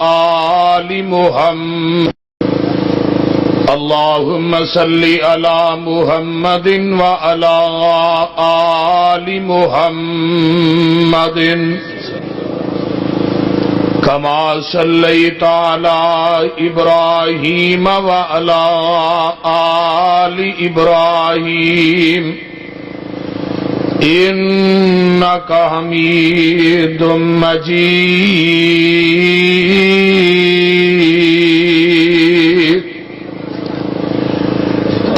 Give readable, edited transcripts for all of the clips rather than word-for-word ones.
آل محمد اللهم صل على محمد وعلى آل محمد كما صليت على إبراهيم وعلى آل إبراهيم إنك حميد مجيد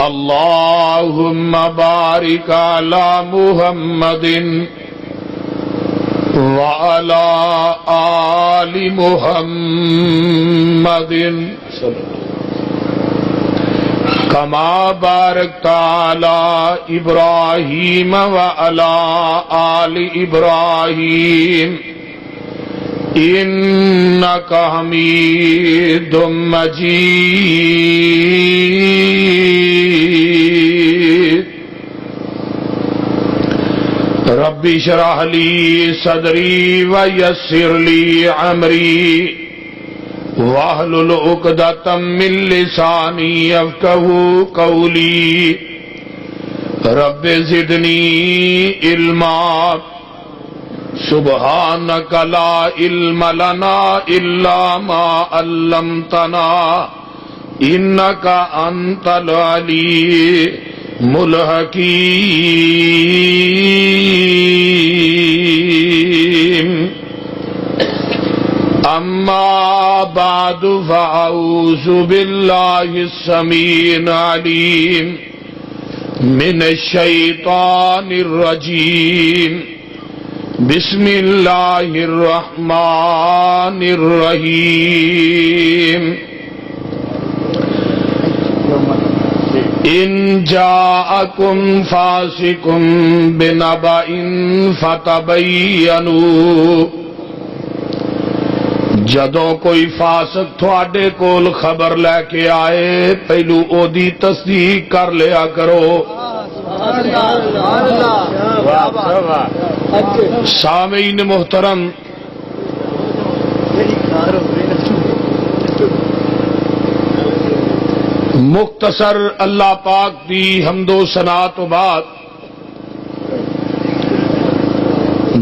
اللهم بارك على محمد وعلى آل محمد كما باركت على إبراهيم وعلى آل إبراهيم إنك حميد مجيد رب اشرح لي صدري ويسر لي أمري واحلل عقدة من لساني يفقهوا قولي رب زدني علما سبحانك لا علم لنا إلا ما علمتنا إنك أنت العليم الحكيم أما بعد فأعوذ بالله السميع العليم من الشيطان الرجيم بسم الله الرحمن الرحيم إن جاءكم فاسق بنبأ فتبينوا جدوں کوئی فاسق تھوڑے کول خبر لے کے آئے پہلو او دی تصدیق کر لیا کرو۔ سامعین محترم، مختصر اللہ پاک دی حمد و ثنا تو بعد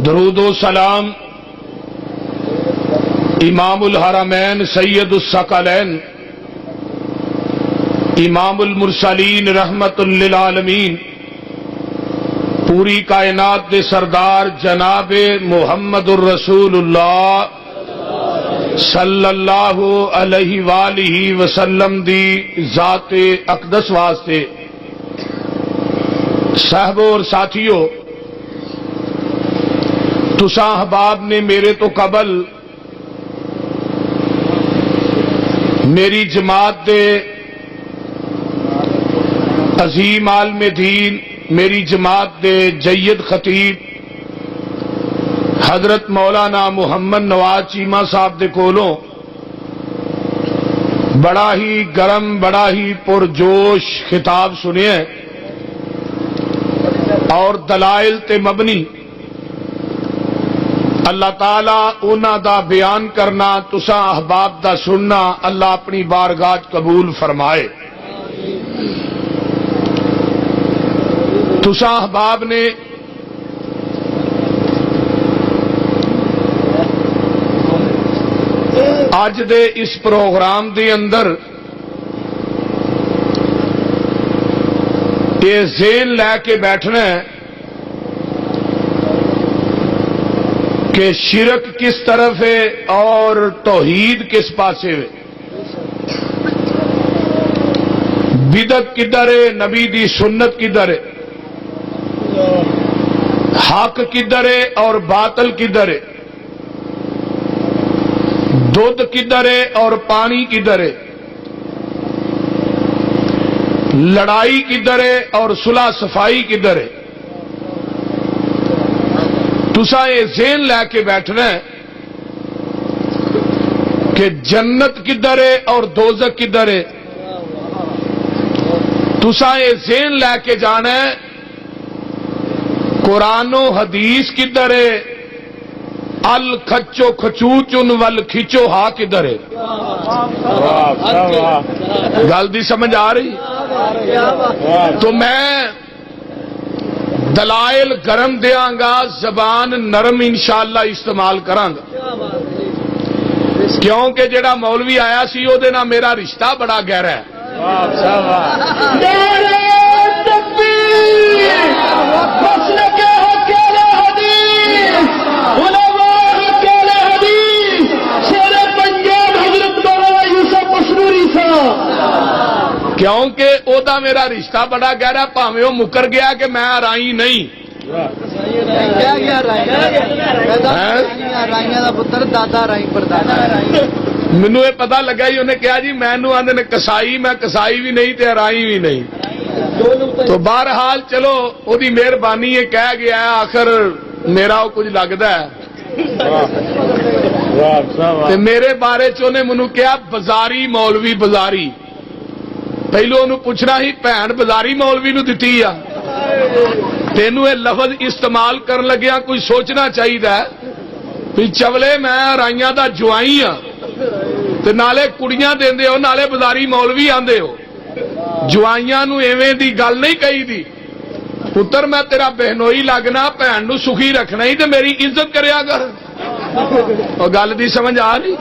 درود و سلام امام الحرمین سید الثقلین امام المرسلین رحمت للعالمین پوری کائنات دے سردار جناب محمد الرسول اللہ صلی اللہ علیہ وآلہ وسلم دی ذات اقدس واسطے صحبوں اور ساتھیوں، تساں احباب نے میرے تو قبل میری جماعت دے عظیم عالم دین، میری جماعت دے جید خطیب حضرت مولانا محمد نواز چیمہ صاحب دے کولوں بڑا ہی گرم، بڑا ہی پرجوش خطاب سنے ہیں اور دلائل تے مبنی اللہ تعالیٰ انہاں دا بیان کرنا، تساں احباب دا سننا اللہ اپنی بارگاہ قبول فرمائے۔ تساں احباب نے اج دے اس پروگرام دے اندر یہ ذہن لے کے بیٹھنا ہے کہ شرک کس طرف ہے اور توحید کس پاسے ہے، بدعت کدھر ہے، نبی دی سنت کدھر ہے، حق کدھر ہے اور باطل کدھر ہے، دودھ کدھر ہے اور پانی کدھر ہے، لڑائی کدھر ہے اور صلح صفائی کدھر ہے۔ تساں یہ ذہن لے کے بیٹھنا ہے کہ جنت کدھر ہے اور دوزخ کدھر ہے۔ تساں یہ ذہن لے کے جانا ہے قرآن و حدیث کدھر ہے الخچو خچوچن ول کھچو ہا کدھر ہے؟ گل دی سمجھ آ رہی؟ تو میں دلائل گرم دیاں گا، زبان نرم انشاءاللہ استعمال کراں گا، کیونکہ جڑا مولوی آیا سی او دے نال میرا رشتہ بڑا گہرا ہے۔ کیونکہ او دا میرا رشتہ بڑا گہرا، پاویں او مکر گیا کہ میں رائی نہیں، مینوں یہ پتہ لگا ہی انہیں کہا جی مینوں آندے نے کسائی، میں کسائی بھی نہیں تے رائی بھی نہیں۔ تو بہرحال چلو او دی مہربانی یہ کہہ گیا ہے، آخر میرا وہ کچھ لگتا ہے تے میرے بارے چ انہیں منوں کہا بازاری مولوی بازاری۔ پہلو انہوں پوچھنا ہی بھین بازاری مولوی نو دتی آ؟ تینوں یہ لفظ استعمال کرن لگیا کوئی سوچنا چاہیے بھی چولے میں رائیاں دا جوائی ہاں تے نالے کڑیاں دیندے ہو، نالے بازاری مولوی آندے ہو، جوائیاں نو ایویں دی گل نہیں کہی دی۔ پتر میں تیرا بہنوئی لگنا، بھین نو سخی رکھنا ہی تے میری عزت کریا کر۔ اور گل دی سمجھ آ نہیں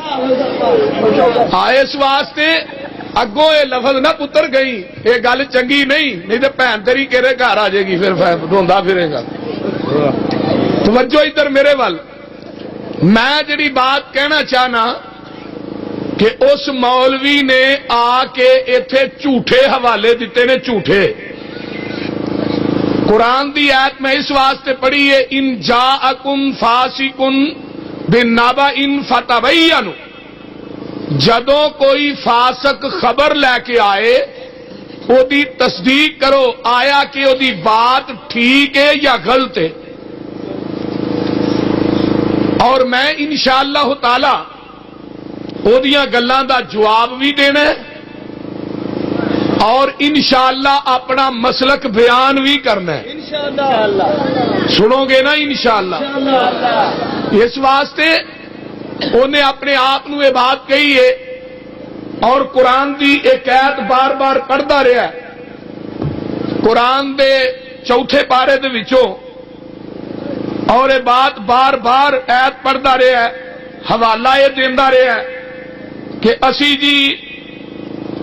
آئے، اس واسطے اگوں یہ لفظ نہ پتر گئی، یہ گل چنگی نہیں تو بھن تیری کہڑے گھر آ جائے گی، پھر روندا پھرے گا۔ توجہ ادھر میرے ول، میں جڑی بات کہنا چاہنا کہ اس مولوی نے آ کے ایتھے جھوٹے حوالے دیتے نے، جھوٹے۔ قرآن دی آیت میں اس واسطے پڑھی ہے ان جاءکم فاسقن بنبأ فتبینوا، جدوں کوئی فاسق خبر لے کے آئے او دی تصدیق کرو، آیا کہ او دی بات ٹھیک ہے یا غلط ہے۔ اور میں انشاءاللہ تعالی او دیاں گلاں دا جواب بھی دینا ہے اور انشاءاللہ اپنا مسلک بیان بھی کرنا ہے۔ سنو گے نا انشاءاللہ؟ اس واسطے انہیں اپنے آپ نو یہ بات کہی ہے اور قرآن دی ایک آیت بار بار پڑھتا رہا ہے، قرآن دے چوتھے پارے دے وچوں، اور یہ بات بار بار آیت پڑھتا رہا ہے، حوالہ یہ دینا رہا ہے کہ اسی جی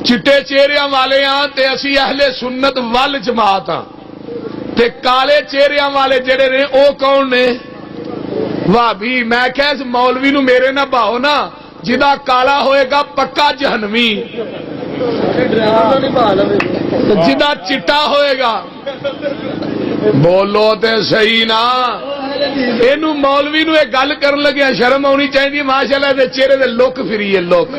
چٹے چہریاں والے ہاں تے اسی اہل سنت وال جماعت ہاں، تے کالے چہریاں والے جڑے نے او کون نے؟ واہ بھی میں کہ اس مولوی نو میرے نہ باؤ نا، جدا کالا ہوئے گا پکا جہنمی، جدا چٹا ہوئے گا بولو تے صحیح نا۔ اینو مولوی نو ایک گل کرن لگیا شرم ہونی چاہیے، ماشاءاللہ دے چہرے دے لوک فری ہے، لوک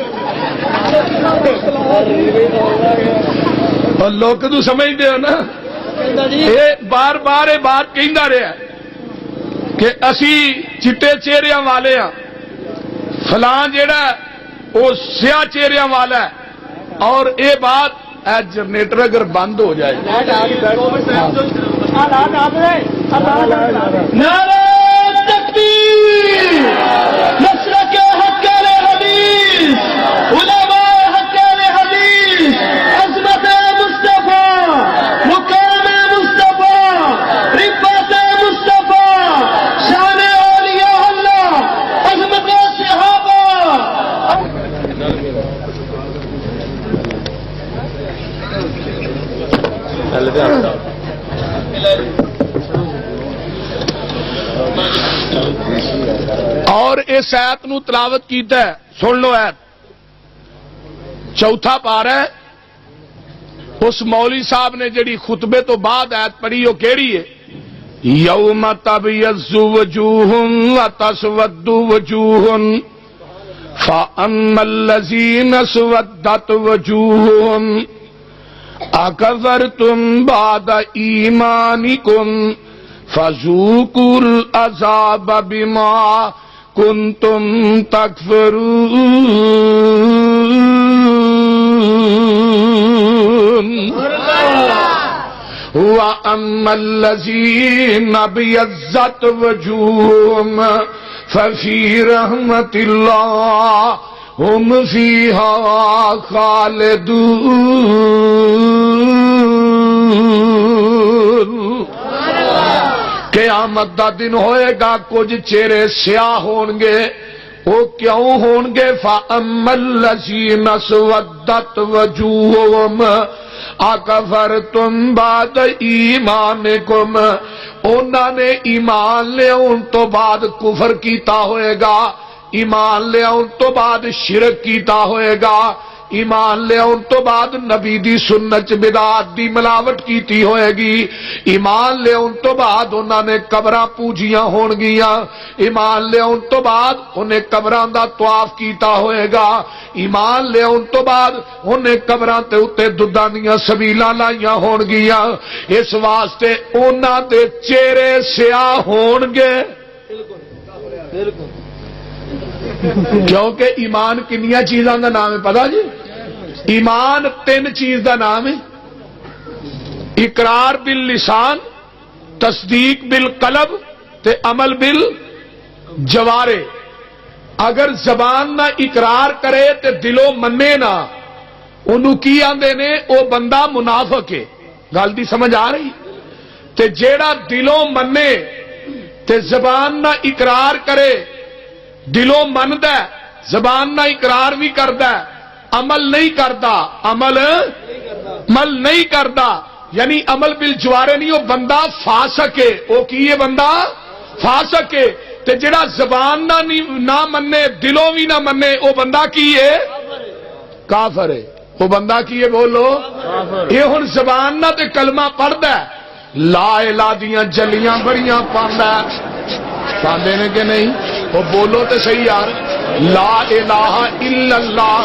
اور لوک تو سمجھتے ہو نا، یہ بار بار یہ بات کہندا رہا ہے کہ اسی چٹے چہریاں والے ہاں، فلاں جیڑا وہ سیاہ چہریاں والا ہے، اور یہ بات اے جنریٹر اگر بند ہو جائے، نعرہ تکبیر، نصرت حق الحدیث، علماء حق الحدیث، عظمت مصطفیٰ، مقام مصطفیٰ، رفعت مصطفیٰ، شان اولیاء اللہ، عظمت صحابہ۔ اور اس آیت نو تلاوت کیتا ہے، سن لو آیت، چوتھا پارہ ہے، اس مولوی صاحب نے جڑی خطبے تو بعد آیت پڑھی وہ کیڑی ہے؟ یوم تبیض وجوہ وتسود وجوہ فاما الذین اسودت وجوہہم اکفرتم بعد ایمانکم فذوقوا العذاب بما کنتم تکفرون۔ وَأَمَّا الَّذِينَ ابْيَضَّتْ وُجُوهُهُمْ ففی رحمت اللہ ہم فیہا خالدون. قیامت دا دن ہوئے گا کچھ چہرے سیاہ ہون گے. وہ کیوں ہون گے؟ فَأَمَّا الَّذِينَ اسْوَدَّتْ وَجُوهُهُمْ أَكَفَرْتُمْ بَعْدَ إِيمَانِكُمْ. انہوں نے ایمان لے ان تو بعد کفر کیتا ہوئے گا، ایمان لے ان تو بعد شرک کیتا ہوئے گا، ایمان لے ان تو بعد نبی دی سنت بدعت دی ملاوٹ کیتی ہوئے گی، ایمان لے ان تو بعد انہوں نے قبراں پوجیاں ہون گیاں، ایمان لے ان تو بعد انہیں قبراں دا طواف کیتا ہوئے گا، ایمان لے ان تو بعد انہیں قبراں تے اتے دودھاں دیاں سبیلاں لائیاں ہون گیاں. اس واسطے انہاں دے چہرے سیاہ ہون گے. کیونکہ ایمان کنیاں چیزاں دا نام ہے پتہ جی؟ ایمان 3 چیز دا نام ہے: اقرار باللسان، تصدیق بالقلب تے عمل بالجوارے. اگر زبان نہ اقرار کرے تے دلوں منے نہ، انہوں کی آندے نے او بندہ منافق ہے. گل دی سمجھ آ رہی؟ تے جیڑا دلوں منے تے زبان نہ اقرار کرے، دلوں مندا ہے زبان نہ اقرار بھی کردا ہے، عمل نہیں کردا، عمل نہیں کردا، یعنی عمل بالجوارے نہیں، وہ بندہ فاسق ہے. وہ کی ہے؟ بندہ فاسق ہے. تے جڑا زبان نہ منے دلوں بھی نہ منے، وہ بندہ کی ہے؟ کافر ہے. وہ بندہ کی ہے؟ بولو. یہ ہن زبان نہ تے کلمہ پڑھدا ہے، لا الہ دیاں جلیاں بڑیاں پاندا ہے، پاندے نے کہ نہیں؟ وہ بولو تے صحیح یار. لا الہ الا اللہ،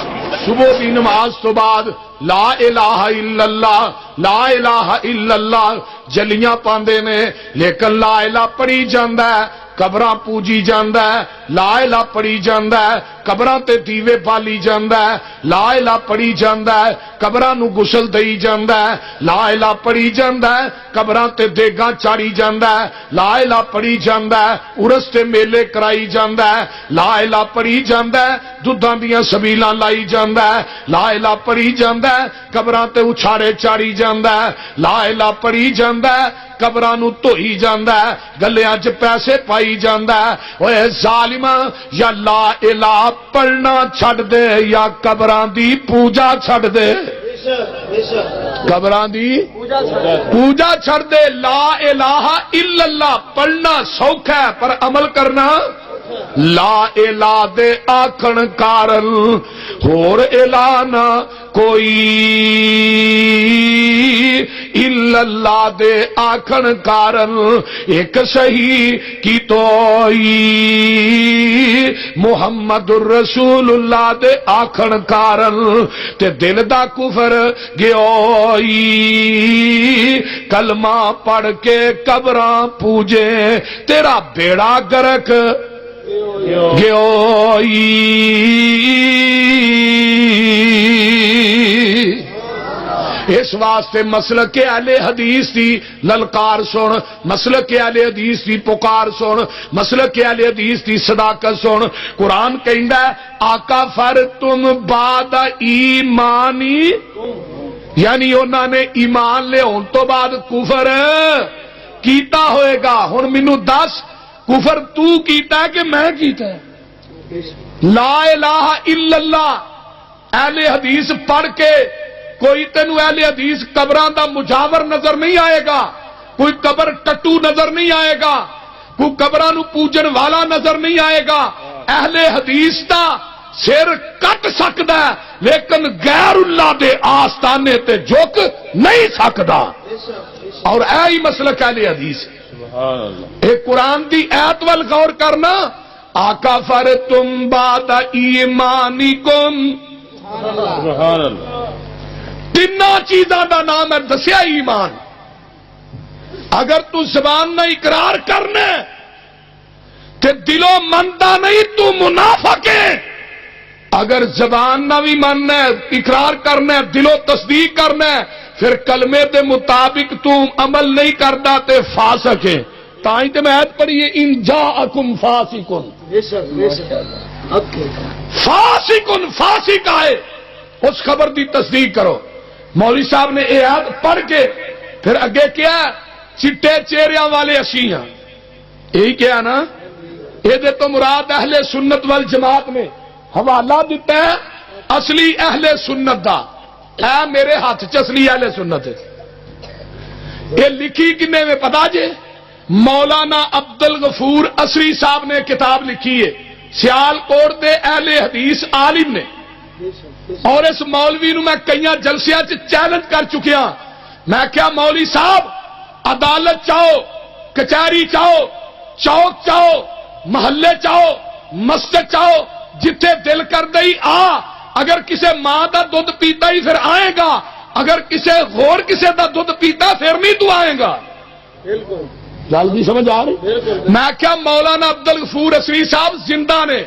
صبح دی نماز تو بعد لا الہ الا اللہ، لا الہ الا اللہ جلیاں پاندے نے، لیکن لا الہ پڑھی جاندا ہے، قبراں پوجی جاندا ہے. لا الہ پڑھی جاندا ہے، قبراں تے دیوے بالی جاندا ہے. لا الہ پڑھی جاندا ہے، قبراں نو غسل دئی جاندا ہے. لا الہ پڑھی جاندا ہے، قبراں تے دیگاں چاڑی جاندا ہے. لا الہ پڑھی جاندا ہے، عرس تے میلے کرائی جاندا ہے. لا الہ پڑھی جاندا ہے، دودھاں دیاں سبیلاں لائی جاندا ہے. لا الہ پڑھی جاندا ہے، قبراں تے اچھاڑے چاڑی جاندا ہے. لا الہ پڑھی جاندا ہے، قبراں نو دھوئی جاندا ہے، گلیاں چ پیسے پائی جاندا ہے. اوے ظالما، یا لا الہ پڑھنا چھڈ دے یا قبراں دی پوجا چھڈ دے. قبراں دی پوجا چھڈ دے. لا الہ الا اللہ پڑھنا سوکھا ہے پر عمل کرنا. لا الہ دے آکھن کارن ہور الہ نہ کوئی، الا اللہ دے آکھن کارن ایک صحیح کی توئی، محمد الرسول اللہ دے آکھن کارن تے دل دا کفر گیوئی. کلمہ پڑھ کے قبراں پوجے تیرا بیڑا گرک گیوئی. اس واسطے مسلک اہل حدیث دی للکار سن، مسلک اہل حدیث دی پکار سن، مسلک اہل حدیث دی صداقت سن. قرآن کہندا ہے آقا فر تم بعد ایمانی، یعنی انہوں نے ایمان لے ہون تو بعد کفر کیتا ہوئے گا. ہن مینوں دس کفر تو کیتا ہے کہ میں کیتا ہے؟ لا الہ الا اللہ اہل حدیث پڑھ کے کوئی تینوں اہل حدیث قبراں دا مجاور نظر نہیں آئے گا، کوئی قبر ٹٹو نظر نہیں آئے گا، کوئی قبراں نو پوجن والا نظر نہیں آئے گا. اہل حدیث دا سر کٹ سکدا ہے لیکن غیر اللہ دے آستانے تے جھک نہیں سکدا. اور اے مسلک اہل حدیث. ایک قرآن دی ایت وال غور کرنا، آقا فر تم بعد ایمانکم، سبحان اللہ. تین چیزاں دا نام ہے دسیا ایمان. اگر تو زبان نہ اقرار کرنا تے دلوں منتا نہیں تو منافق ہے. اگر زبان نہ بھی مننا ہے، اقرار کرنا ہے، دلوں تصدیق کرنا ہے، پھر کلمے دے مطابق تو عمل نہیں کرتا تے فاسق ہے. تائیں تے میں آیت پڑھی ہے ان جاءکم فاسقن، فاسقن فاسق آئے اس خبر دی تصدیق کرو۔ مولوی صاحب نے یہ آیت پڑھ کے پھر اگے کیا چٹے چہریاں والے اسی ہیں، یہی کیا نا، یہ تو مراد اہل سنت والجماعت نے حوالہ دیتا ہے اصلی اہل سنت دا، اے میرے ہاتھ چ اصلی اہل سنت ہے۔ یہ لکھی کنے میں پتا جے، مولانا عبد الغفور اسری صاحب نے کتاب لکھی ہے، سیال کوٹ دے اہل حدیث عالم نے، اور اس مولوی نو میں کئی جلسیاں چیلنج کر چکیا، میں کیا مولوی صاحب عدالت چاہو، کچہری چاہو، چوک چاہو، محلے چاہو، مسجد چاہو، جتھے دل کر دئی آ، اگر کسے ماں دا دودھ پیتا ہی پھر آئے گا، اگر کسے غور کسے دا دودھ پیتا پھر نہیں تو آئے گا۔ گل بھی سمجھ آ رہی؟ میں کیا مولانا عبد الغفور اسری صاحب زندہ نے،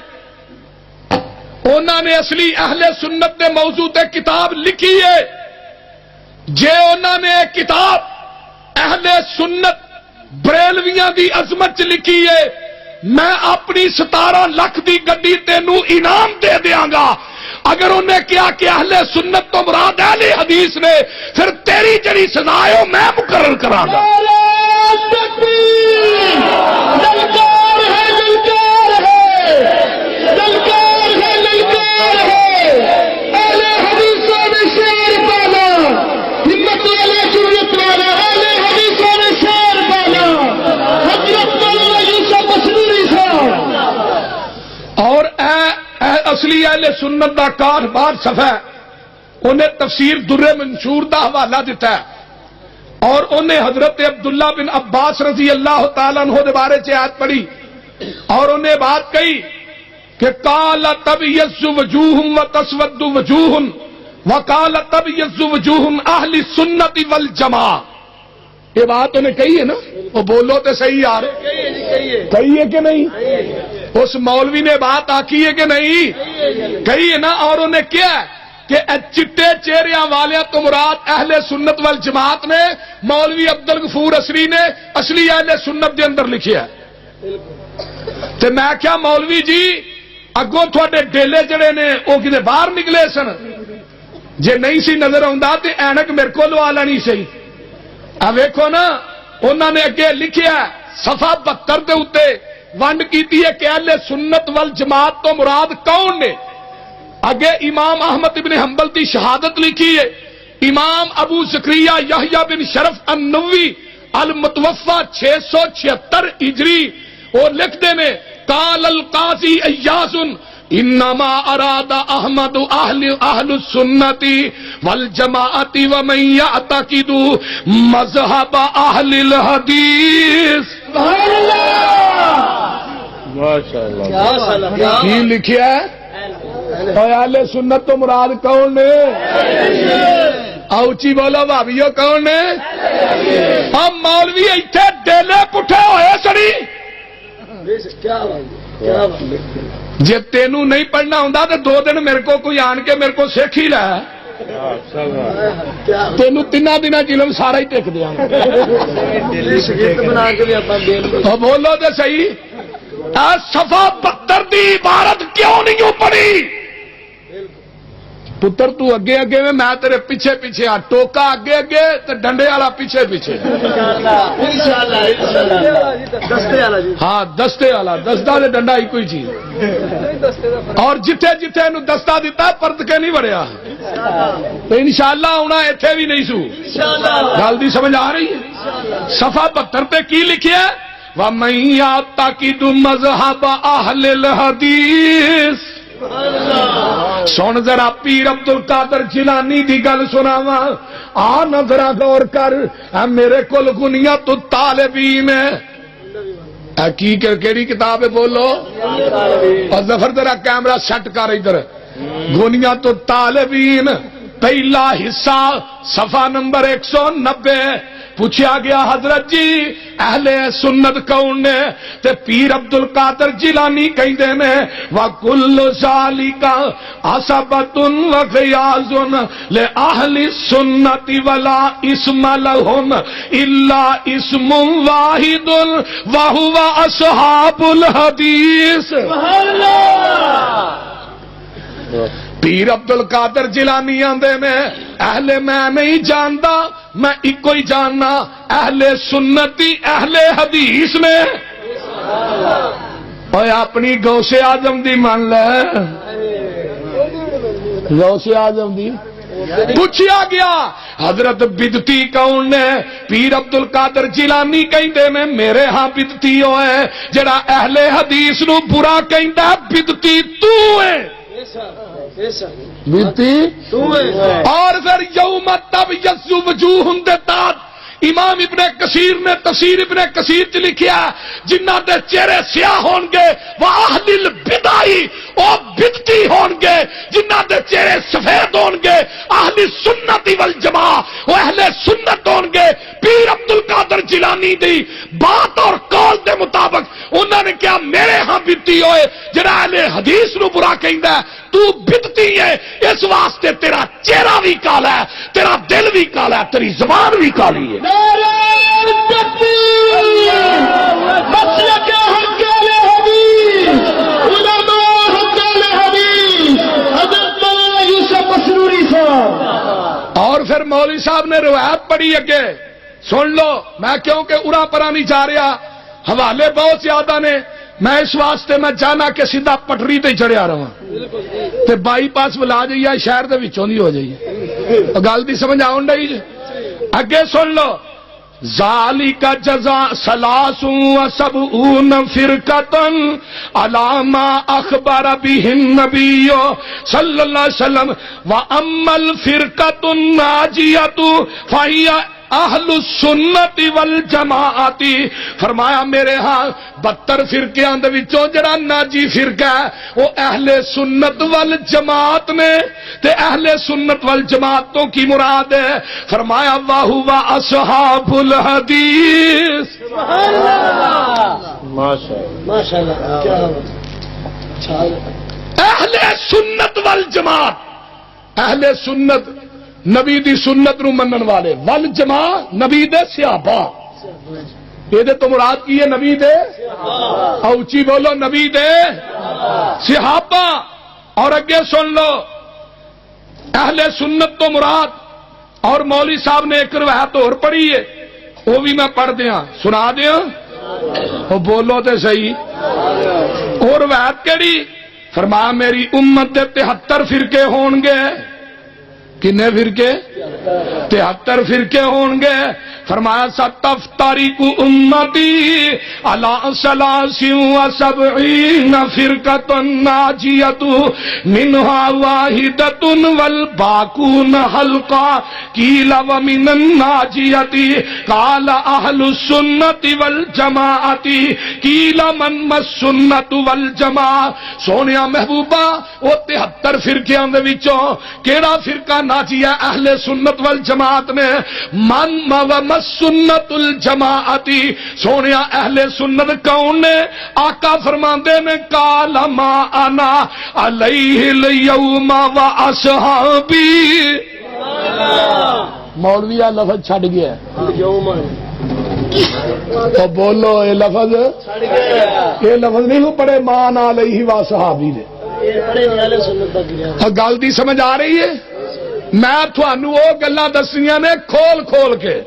انہوں نے اصلی اہل سنت کے موضوع تے کتاب لکھی ہے، جے انہوں نے کتاب اہل سنت بریلویاں دی عظمت چ لکھی ہے، میں اپنی 17 لاکھ دی گڈی تینوں انعام دے دیاں گا۔ اگر انہیں کیا کہ اہل سنت تو مراد اہل حدیث نے، پھر تیری جڑی سزا ہے وہ میں مقرر کراں گا۔ اور اصلی اہل سنت دا 62 صفحہ انہیں تفسیر در منشور دا حوالہ دیتا ہے، اور انہیں حضرت عبداللہ بن عباس رضی اللہ تعالیٰ عنہ دے بارے سے آیت پڑھی، اور انہیں بات کہی کہ قال تبیض وجوہ وتسود وجوہ وقال تبیض وجوہ اہل السنت والجماعہ، یہ بات انہیں کہی ہے نا، وہ بولو تو صحیح یار، کہی ہے کہ نہیں؟ اس مولوی نے بات آکی ہے کہ نہیں؟ کہی ہے نا۔ اور انہیں کیا ہے کہ چٹے چہریاں والے تو مراد اہل سنت والجماعت نے، مولوی عبد الغفور اسری نے اصلی اہل سنت دے اندر لکھیا ہے۔ تو میں کیا مولوی جی اگوں تھوڑے ڈیلے جڑے نے وہ کدے باہر نکلے سن، جے نہیں سی نظر آندا تے اینک میرے کو لوا لینی سی۔ اب ویکھو نا، انہوں نے اگے لکھیا صفحہ 72 دے اوتے ونڈ کیتی ہے کہ اہل سنت والجماعت تو مراد کون نے۔ اگے امام احمد بن حنبل کی شہادت لکھی ہے، امام ابو زکریا یحییٰ بن شرف النووی المتوفى 676 ہجری، وہ لکھتے ہیں قال القاضی ایاز انما اراد احمد اہل السنت والجماعت ومن یعتقد مذہب اہل الحدیث۔ سبحان اللہ، ماشاءاللہ، کی لکھیا ہے اہل سنت تو مراد کون نے؟ اوچی بولو بھابیو کون نے؟ ہم مولوی ایتھے ڈیلے پٹھے ہوئے سڑی، جے تینوں نہیں پڑھنا ہوں تو 2 دن میرے کو کوئی آن کے میرے کو سیکھ ہی رہا ہے، تینوں 3 دن علم سارا ہی ٹک دیا۔ بولو تو صحیح، صفحہ 72 دی عبارت کیوں نہیں پڑھی؟ پتر تو اگے اگے میں تیرے پیچھے پیچھے آ، ٹوکا اگے اگے تے ڈنڈے والا پیچھے پیچھے، ہاں دستے والا، دستا تے ڈنڈا ہی کوئی چیز، اور جتھے جتھے نو دستا دیتا پرت کے نہیں بڑھیا، تو انشاءاللہ ہونا ایتھے بھی نہیں سو۔ گل دی سمجھ آ رہی ہے؟ صفحہ 72 تے کی لکھیا ہے وَمَن یعتقد مذہب اہل الحدیث۔ سن ذرا پیر عبد القادر جیلانی دی گل سناواں، آ نہ ذرا غور کر، میرے کول غنیۃ الطالبین ہے، کی کیڑی کتاب ہے بولو؟ اور ظفر ذرا کیمرہ سیٹ کر ادھر، غنیۃ الطالبین پہلا حصہ صفحہ نمبر 190، پوچھا گیا حضرت جی اہل سنت کون نے؟ تے پیر عبد القادر جیلانی کہندے نے وَكُلُّ ذَلِكَ عَصَبَةٌ وَغِيَاظٌ لِأَهْلِ السُّنَّةِ وَلَا اسْمَ لَهُمْ إِلَّا اسْمٌ وَاحِدٌ وَهُوَ أَصْحَابُ الْحَدِيثِ. سبحان اللہ. پیر عبد القادر جیلانی آندے نے اہل میں نہیں جاندا، میں ایک ہی جاننا اہل سنتی اہل حدیث نے. اوے اپنی غوث اعظم دی مان لے، غوث اعظم دی. پوچھا گیا حضرت بدتی کون نے؟ پیر عبد القادر جیلانی کہندے نے میرے ہاں بدتی ہوئے جڑا اہل حدیث نو برا کہندا بدتی تو ہے. اور پھر یوم تبیض وجوہ دتات امام ابن کثیر نے تفسیر ابن کثیر چ لکھیا جنہ دے چہرے سیاہ ہون گے وہ اہل البدع او بدعتی ہون گے، جنہ دے چہرے سفید ہون گے اہل سنت والجماع وہ اہل سنت ہون گے. پیر عبد القادر جیلانی دی بات اور قول دے مطابق انہوں نے کہا میرے ہاں بدعتی ہوئے جڑا اہل حدیث نو برا کہندا ہے تو بدعتی ہے، اس واسطے تیرا چہرہ بھی کالا ہے، تیرا دل بھی کالا ہے، تیری زبان بھی کالی ہے. اور پھر مولوی صاحب نے روایت پڑھی اگے سن لو، میں کیونکہ ارا پرا نہیں جا رہا، حوالے بہت زیادہ نے، میں اس واسطے میں جانا کہ سیدھا پٹری تے چڑھیا رہا تے بائی پاس بلا جائیے شہر دے وچوں دی ہو جائیے. گل دی سمجھ آؤں ڈئی جی. اگے سن لو ذالک جزاء ثلاث وسبعون فرقۃ علی ما اخبر به النبی صلی اللہ علیہ وسلم واما الفرقۃ الناجیۃ فہی اہل السنت والجماعت. فرمایا میرے ہاں 72 فرقیاں دے وچوں جڑا ناجی فرقہ ہے وہ اہل سنت والجماعت نے. تے اہل سنت والجماعت تو کی مراد ہے؟ فرمایا وَهُوَ أَصْحَابُ الْحَدِيثِ. سبحان اللہ ماشاءاللہ. اہل سنت والجماعت، اہل سنت نبی دی سنت نو منن والے، ول جماع نبی دے صحابہ. یہ تو مراد کی ہے نبی دے، اونچی بولو نبی دے صحابہ. اور اگے سن لو اہل سنت تو مراد، اور مولوی صاحب نے ایک روایت اور پڑھی ہے وہ بھی میں پڑھ دیا سنا دیا وہ بولو تے صحیح. اور روایت کیڑی؟ فرمایا میری امت دے 73 فرقے ہون گے. کنے فرقے؟ 73 فرقے ہون گے. فرمایا ستفترق امتی علی 73 فرقۃ ناجیۃ منها واحدۃ والباقون حلقہ قیل ومن الناجیۃ قال اہل السنۃ والجماعۃ قیل من السنۃ والجماعہ. سونیا محبوبہ وہ 73 فرقیاں دے وچوں کیڑا فرقہ ناجی ہے؟ اہل سنت والجماعت نے. من سنت الجماعتی. سونیا اہل سنت کون نے؟ آقا فرماندے نے قال ما انا علیہ اليوم واصحابی. مولوی لفظ چھڈ گیا تو بولو یہ لفظ نہیں پڑے ما انا علیہ واصحابی دے. گل دی سمجھ آ رہی ہے؟ میں تھانوں وہ گلاں دسیاں نے کھول کھول کے.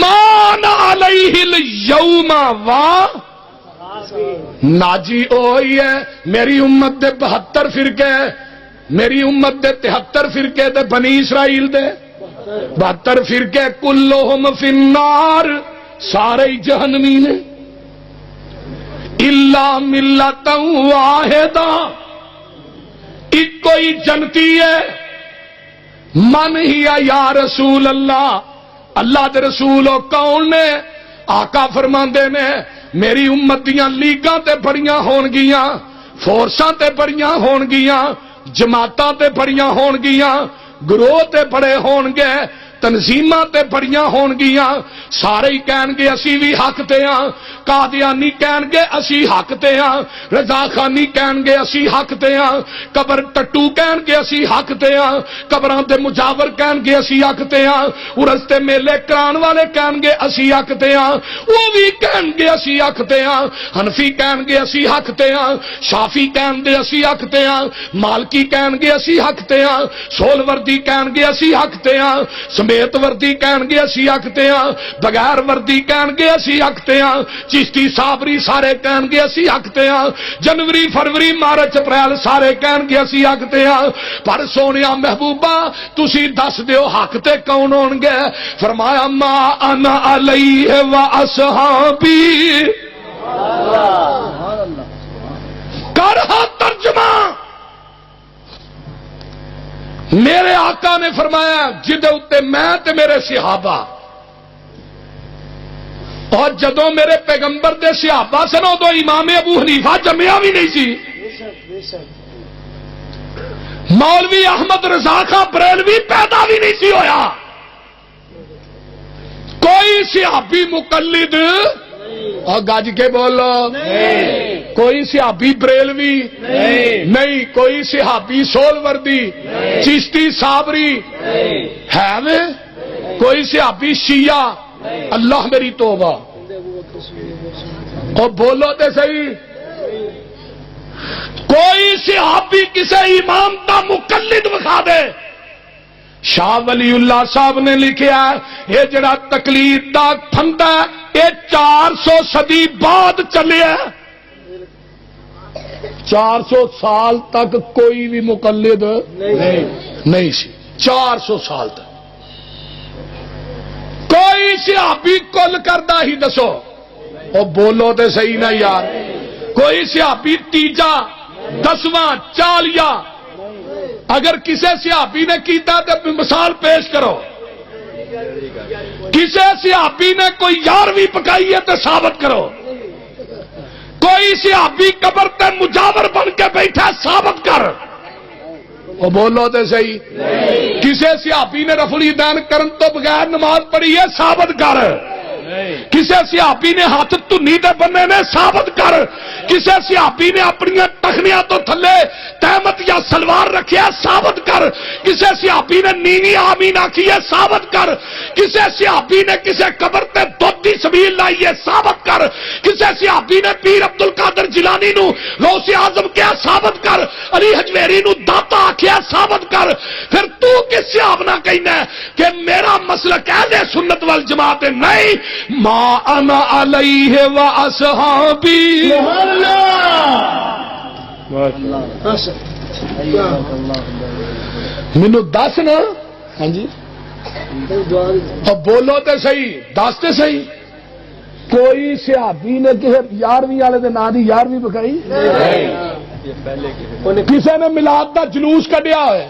مان علیہ اليوم وا ناجی ہوئی ہے میری امت دے 72 فرقے، میری امت دے 73 فرقے دے بنی اسرائیل دے 72 فرقے کلہم فی النار، سارے جہنمی نے الا ملۃ واحدہ، ایک کوئی جنتی ہے. من ہی یا رسول اللہ، اللہ دے رسول کون نے؟ آقا فرماندے نے میری امت دیاں لیگاں تے بڑیاں ہون گیاں، فورساں تے بڑیاں ہون گیاں، جماعتاں تے بڑیاں ہون گیاں، گروہ تے بڑے ہون گے، تنظیماں تے بڑیاں ہون گیاں سارے ہی کہن گے اسی بھی حق تے ہاں قادیانی کہن گے اسی حق تے ہاں رضا خانی کہن گے اسی حق تے ہاں قبر ٹٹو کہن گے اسی حق تے ہاں قبراں دے مجاور کہن گے اسی حق تے ہاں عرس تے میلے کران والے کہن گے اسی حق تے ہاں وہ بھی کہن گے اسی حق تے ہاں حنفی کہن گے اسی حق تے ہاں شافی کہن گے اسی حق تے ہاں مالکی کہن گے اسی حق تے ہاں سول وردی کہن گے اسی حق تے ہاں سمیت وردی کہن گے اسی حق تے ہاں بغیر وردی کہن گے اسی حق تے ہاں چشتی صابری سارے کہن گے اسی حق تے ہاں جنوری فروری مارچ اپریل سارے کہن گے اسی حق تے ہاں پر سونیا محبوبہ تسی دس دیو حق تے کون ہون گے فرمایا ما انا علیہ و اصحابی کرہا ترجمہ میرے آقا نے فرمایا جدے اتے میں تے میرے صحابہ اور جدوں میرے پیغمبر دے صحابہ سن ادو امام ابو حنیفہ جمیا بھی نہیں سی مولوی احمد رضا خان بریلوی پیدا بھی نہیں سی ہویا کوئی صحابی مقلد اور گج کے بولو کوئی صحابی بریلوی نہیں کوئی صحابی سول وردی چشتی صابری ہے میں کوئی صحابی شیعہ اللہ میری توبہ اور بولو تے صحیح کوئی صحابی کسے امام دا مقلد بخا دے شاہ ولی اللہ صاحب نے لکھیا یہ جڑا تقلید دا پھندا یہ 400 صدی بعد چلے 400 سال تک کوئی بھی مقلد نہیں سی 400 سال تک کوئی صحابی کل کردہ ہی دسو اور بولو تے صحیح نہ یار کوئی صحابی تیجا 10واں 40 اگر کسی صحابی نے کیتا تو مثال پیش کرو کسی صحابی نے کوئی 11ویں پکائی ہے تو ثابت کرو کوئی صحابی قبر تے مجاور بن کے بیٹھا ثابت کر وہ بولو تے صحیح کسی صحابی نے رفع الیدین کرن تو بغیر نماز پڑھی ہے ثابت کر کسی صحابی نے ہاتھ تنی دے بننے نے ثابت کر کسی صحابی نے اپنی ٹخنیاں تو تھلے تہمت یا سلوار رکھیا ثابت کر کسی صحابی نے نیوی آمین آکھی ہے ثابت کر کسی صحابی نے کسی قبر تے دودھ دی سبیل لائی ہے ثابت کر کسی صحابی نے پیر عبد القادر جیلانی نو غوث اعظم کیا ثابت کر علی حجویری نو داتا آکھیا ثابت کر پھر تو کس صحاب نہ کہنا ہے کہ میرا مسلک اہل سنت والجماعت نہیں ما انا علیہ و اصحابی مینوں دس نا ہاں جی بولو تے صحیح دس تے صحیح کوئی صحابی نے کسی 11ویں والے دے نام دی 11ویں بکائی کسی نے میلاد دا جلوس کڈیا ہوئے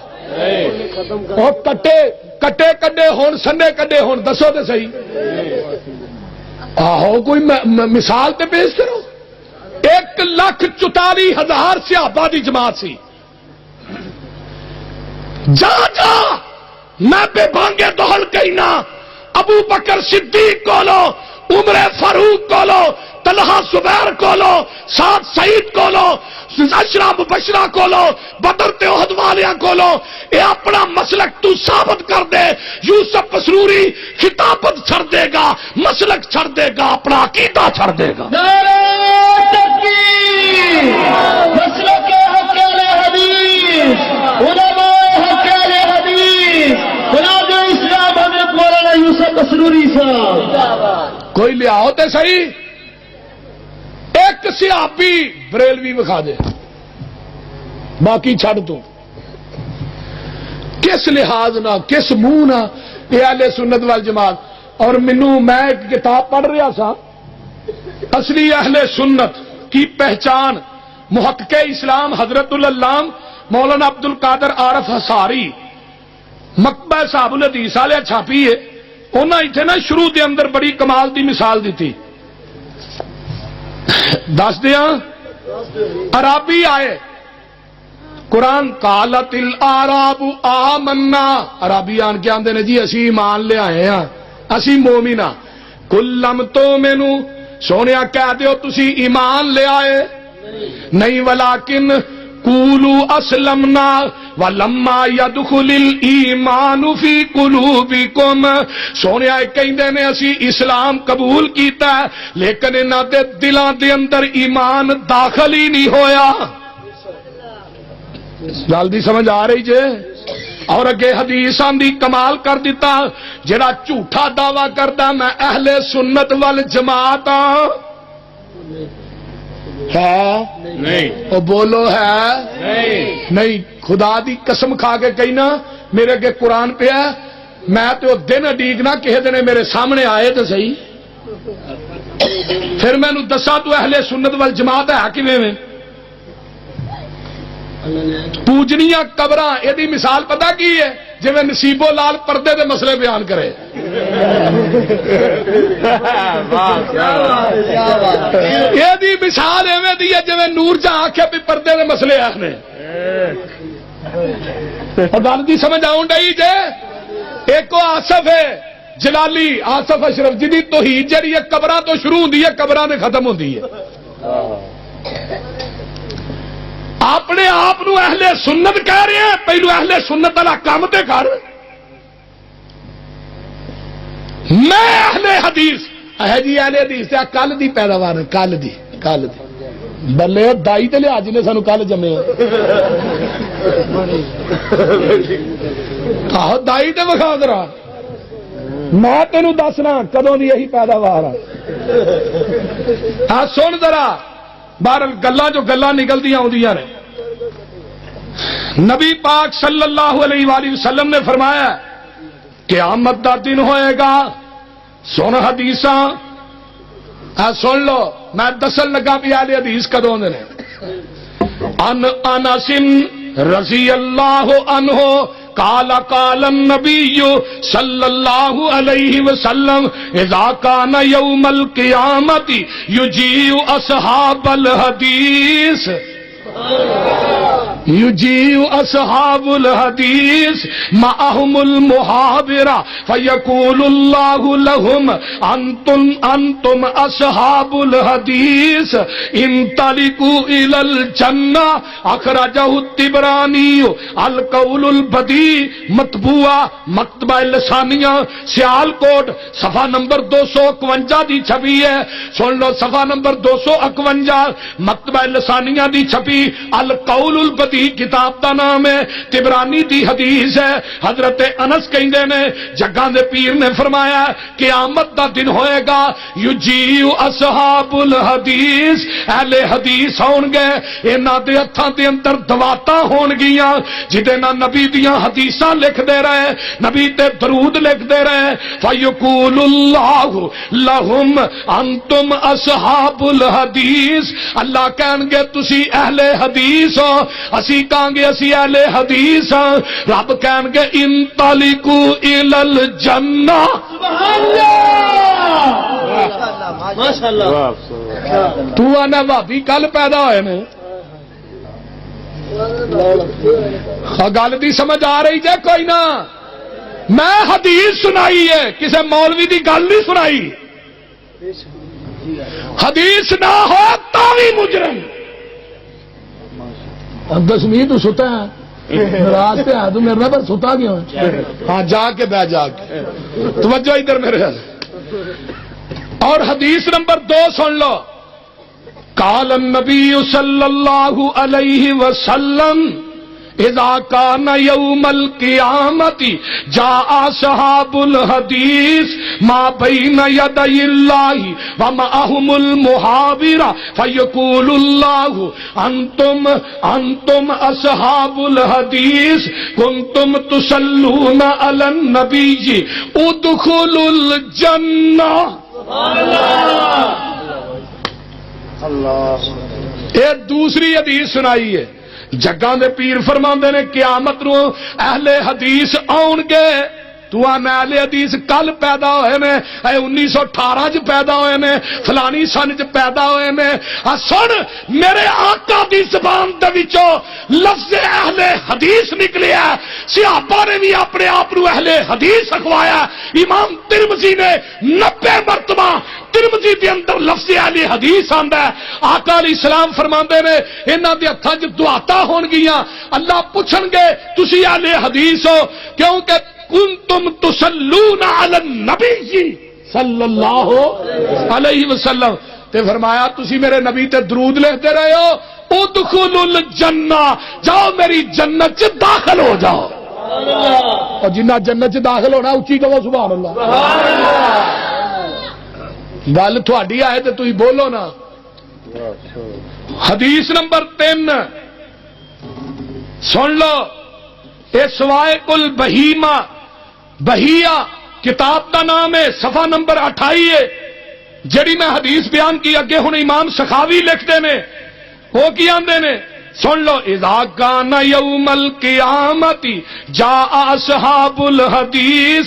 اور کٹے کڈے ہون سنڈے کڈے ہون دسو تے صحیح آہو کوئی مثال تے پیش کرو 1,44,000 صحابہ دی جماعت سی جا میں بے بانگے دہل کہنا ابو بکر صدیق کولو عمر فاروق کولو طلحہ زبیر کولو سعد سعید کولو عشرہ مبشرہ کولو بدر تے احد والیاں کولو اے اپنا مسلک تو ثابت کر دے یوسف مسروری خطابت چھڑ دے گا مسلک چھڑ دے گا اپنا عقیدہ چھڑ دے گا نعرہ تکبیر مسلک حق اہل حدیث علماء حق اہل حدیث بلاد اسلام حضرت مولانا یوسف مسروری صاحب کوئی لے آؤ تے صحیح ایک صحابی بریلوی بکھا دے باقی چھڑ تو کس لحاظ نہ کس منہ نہ یہ اہل سنت والجماعت اور میں ایک کتاب پڑھ رہا تھا اصلی اہل سنت کی پہچان محقق اسلام حضرت العلام مولانا عبد القادر عارف حصاری مکتبہ صاحب الحدیث والے چھاپی ہے انہاں ایتھے نا شروع دے اندر بڑی کمال دی مثال دیتی دس دیا عرابی آئے قرآن قالت الاعراب آمنا، عربی آن کے آندے نے جی اسی ایمان لے آئے ہاں، اسی مومن ہاں. قل لم تؤمنوا، سونیا کہہ دیو تسی ایمان لے آئے نہیں، ولیکن قولوا اسلمنا ولما يدخل الايمان في قلوبكم، سونیا کہندے نے اسی اسلام قبول کیتا ہے لیکن انہاں دے دلاں دے اندر ایمان داخل ہی نہیں ہویا. جلدی سمجھ آ رہی جے؟ اور اگے حدیث آندی کمال کر دیتا، جڑا جھوٹا دعویٰ کردا میں اہل سنت والجماعت ہاں، ہے نہیں؟ او بولو ہے نہیں؟ خدا دی قسم کھا کے کہنا میرے اگے قرآن پہ ہے، میں تو دن اڈیگنا کہے دن میرے سامنے آئے تو صحیح، پھر میں نو دسا تو اہل سنت والجماعت ہے کیویں میں؟ پوجنیاں قبراں، یہ مثال پتہ کی ہے؟ جی میں نصیبو لال پردے دے مسئلے بیان کرے، یہ مثال ایویں دی ہے جی میں نور جہاں آکھے بھی پردے دے مسئلے آنے. گل دی سمجھ آؤں ڈئی جے؟ ایک آصف ہے جلالی، آصف اشرف، جی دی توحید جڑی ہے قبراں تو شروع ہوندی ہے قبراں تے ختم ہوندی ہے. اپنے آپ اہل سنت کہہ رہے ہیں، پہلو اہل سنت والا کام تے کر. میں اہل حدیث ہے جی، اہل حدیث تے کل دی پیداوار ہے، کل دی بلے دائی تے لیا جی نے سانو کل جمے، آہو دائی تے وکھا کرا، میں تینوں دسنا کدوں دی یہی پیداوار ہے. سن ذرا بہر گلا جو گلا نکلدی آؤندیاں نے. نبی پاک صلی اللہ علیہ وآلہ وسلم نے فرمایا قیامت دا دن ہوئے گا، سن حدیثاں سن لو، میں دسن لگا بھی اہل حدیث کدوں نے. ان انس رضی اللہ عنہ قال قال النبی صلی اللہ علیہ وسلم اذا کان یوم القیامت یجیء اصحاب الحدیث، یجیء اصحاب الحدیث معهم المحاورہ فیقول اللہ لهم انتم اصحاب الحدیث انطلقوا الى الجنہ. اخرجہ الطبرانی القول البدیع مطبوعہ مکتبہ لسانیہ سیال کوٹ صفحہ نمبر 251 دی چھپی ہے. سن لو صفحہ نمبر 251 مکتبہ لسانیہ دی چھپی، القول البدیع کتاب دا نام ہے، طبرانی دی حدیث ہے. حضرت انس کہندے نے جگاں دے پیر نے فرمایا قیامت دا دن ہوئے گا، یجیء اصحاب الحدیث، اہل حدیث ہون گے، انہاں دے ہتھاں دے اندر دواتاں ہون گیاں جدے نال نبی دیاں حدیثاں لکھ دے رہے، نبی تے درود لکھ دے رہے. فیقول اللہ لہم انتم اصحاب الحدیث، اللہ کہن گے تسی اہل حدیث ہو، اسی کہاں گے اسی اہل حدیث ہاں. رب کہن گے انطلقوا الی الجنہ. ماشاءاللہ تو آنا بھابی کل پیدا ہوئے نے. گل دی سمجھ آ رہی جے کوئی نہ؟ میں حدیث سنائی ہے، کسے مولوی دی گل نہیں سنائی. حدیث نہ ہو تو بھی مجرم. دسویں تو ستا ہے ناراض پہ ہے تو میرے پر ستا گیا. ہاں جا کے بہ جا کے توجہ ادھر میرے. اور حدیث نمبر 2 سن لو. قال النبی صلی اللہ علیہ وسلم اذا کان یوم القیامت جاء اصحاب الحدیث ما بین یدی اللہ ومعهم المحاورہ فیقول اللہ انتم اصحاب الحدیث کنتم تصلون علی النبی ادخلوا الجنہ. ایک دوسری حدیث سنائی ہے، جگاں دے پیر فرماندے نے قیامت نو اہل حدیث آن گے تو آنا اہل حدیث کل پیدا ہوئے نے، 1918 چ پیدا ہوئے نے، فلانی سن چ پیدا ہوئے نے. سن میرے آقا دی زبان دے وچوں لفظ اہل حدیث نکلیا. صحابہ نے بھی اپنے آپ کو اہل حدیث اخوایا. امام ترمذی نے 90 مرتبہ ترمذی دے اندر لفظ اہل حدیث آندا ہے. آقا علیہ السلام فرماندے نے انہاں دے ہتھاں وچ دعاتاں ہون گیاں، اللہ پوچھن گے تسی اہل حدیث ہو کیونکہ کنتم تصلون علی النبی صلی اللہ علیہ وسلم. تے فرمایا تسی میرے نبی تے درود لکھتے رہے ہو. ادخلوا الجنہ، جاؤ میری جنت چ داخل ہو جاؤ. اور جنہ جنت چ داخل ہونا اچھی کہو سبحان اللہ. گل تھوڑی آئے تو تھی بولو نا. حدیث نمبر 3 سن لو. اے سوائق البہیمہ، بہیہ کتاب کا نام ہے، صفحہ نمبر 28 ہے. جڑی میں حدیث بیان کی اگے ہن امام سخاوی لکھتے نے، وہ کی آندے نے سن لو. اذا کان یوم القیامت جاء اصحاب الحدیث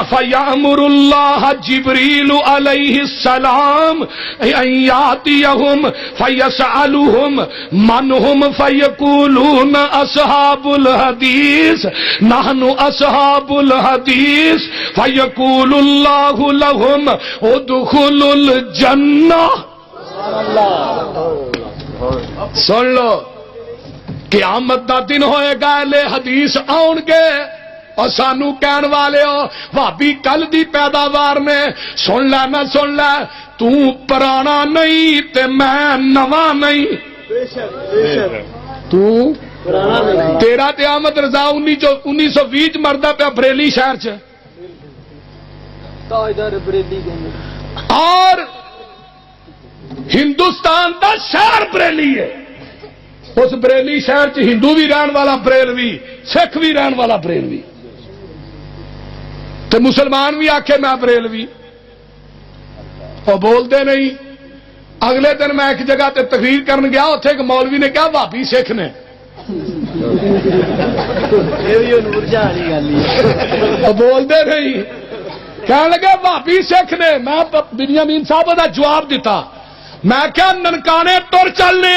فیامر اللہ جبریل علیہ السلام ان یاتیہم فیسألہم من ہم فیقولون اصحاب الحدیث نحن اصحاب الحدیث فیقول اللہ لہم ادخلوا الجنہ. سن لو قیامت دا دن ہوئے گا، اہل حدیث آن گے اور سانو کہن والے ہو بھابی کل دی پیداوار نے. سن لے نہ سن لے، تو پرانا نہیں تے میں نواں نہیں. تو تیرا تے احمد رضا 1920 مردا پیا بریلی شہر چ، اور ہندوستان دا شہر بریلی ہے. اس بریلی شہر چ ہندو بھی رہن والا بریلوی، سکھ بھی رہن والا بریلوی، تے مسلمان بھی آکھے میں بریلوی. اور بولتے نہیں. اگلے دن میں ایک جگہ تے تقریر کرن گیا، اتنے ایک مولوی نے کہا بھابی سکھ نے. بولتے نہیں. کہنے لگے بھابی سکھ نے. میں بنیامین صاحب دا جواب دیتا، میں کیا ننکانے تر چلنے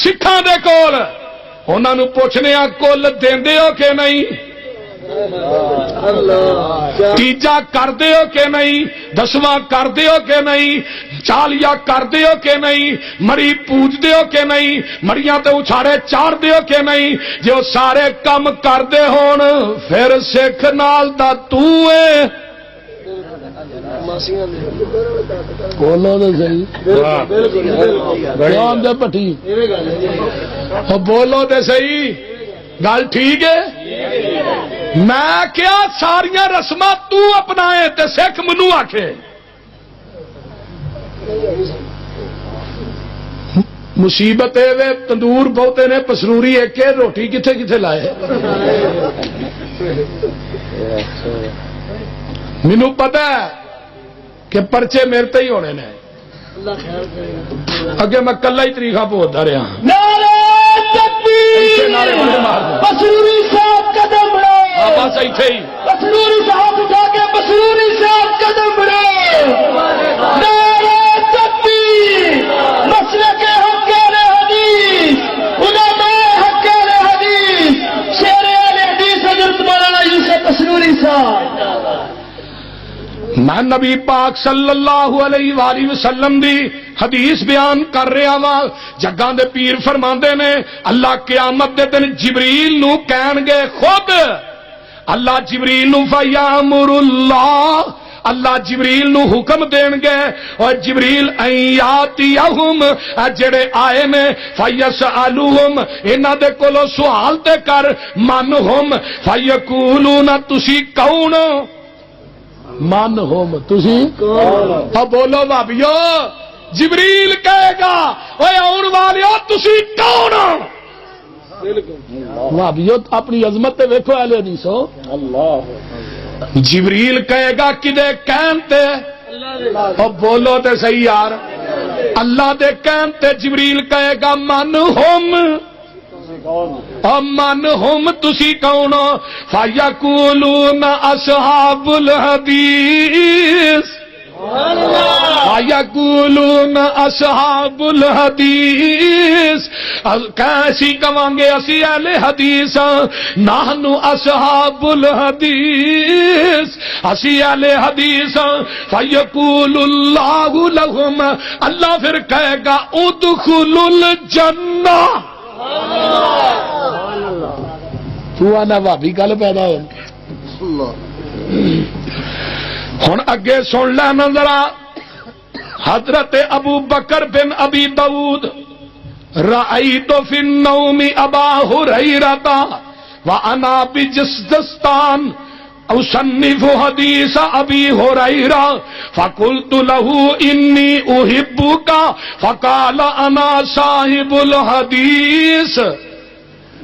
سکھاں دے کول، انہاں نو پوچھنے کل دیندے ہو کہ نہیں، تیجا کردے ہو کہ نہیں، 10واں کردے ہو کہ نہیں، چالیا کردے ہو کہ نہیں، مڑی پوجدے ہو کہ نہیں، مڑیاں تے اچھاڑے چاڑ دے ہو کہ نہیں. جو سارے کم کردے ہون پھر سکھ نال دا تو ہے. بولو تو صحیح، پٹھی بولو تو صحیح. گل ٹھیک ہے. میں کیا ساریاں رسم تو اپنائے تے سکھ منو آکھے. مصیبت ہے تندور بہتے نے پسروری ایک کے روٹی کتھے کتھے لائے. مینوں پتہ ہے کہ پرچے میرے تے ہی ہونے نے. اگے میں کلا ہی طریقہ پہنچتا رہا. پسروری صاحب قدم بڑھائے، بس ایتھے ہی پسروری صاحب اٹھا کے پسروری صاحب قدم بڑھائے. نعرہ تکبیر، مسلک حق اہل حدیث، علماء حق اہل حدیث، شیر اہل حدیث حضرت مولانا یوسف پسروری صاحب. میں نبی پاک صلی اللہ علیہ وآلہ وسلم دی حدیث بیان کر رہا وا. جگاں دے پیر فرماندے نے اللہ قیامت دے دن جبریل نو کہن گے، خود اللہ جبریل نو فیامر اللہ جبریل نو حکم دین گے، اور جبریل ایاتیہم جڑے آئے نے فیسالوہم انہاں دے کولوں سوال تے کر من ہم فیقولون تسی کون، من ہوم تسی کون. بولو بھابیو. جبریل کہے گا اوے آن والیو تسی کون. بھابیو اپنی عظمت تے ویکھو اہل حدیثو. جبریل کہے گا کدے کہن تے، اور بولو تے صحیح یار، اللہ دے کہن تے جبریل کہے گا من ہوم. من ہم تسی کون فیقولون اصحاب الحدیث فیقولون اصحاب الحدیث کیسی کہاں گے اسی اہل حدیث نحن اصحاب الحدیث اسی اہل حدیث فیقول اللہ لہم اللہ پھر کہے گا ادخلوا الجنہ تو آنا بھابی کل پیدا ہو ہن اگے سن لے ذرا حضرت ابو بکر بن ابی داؤد رأیت فی النوم ابا ہریرہ وانا بجسدستان اصنف حدیث ابی ہریرہ فقلت له انی احبک فقال انا صاحب الحدیث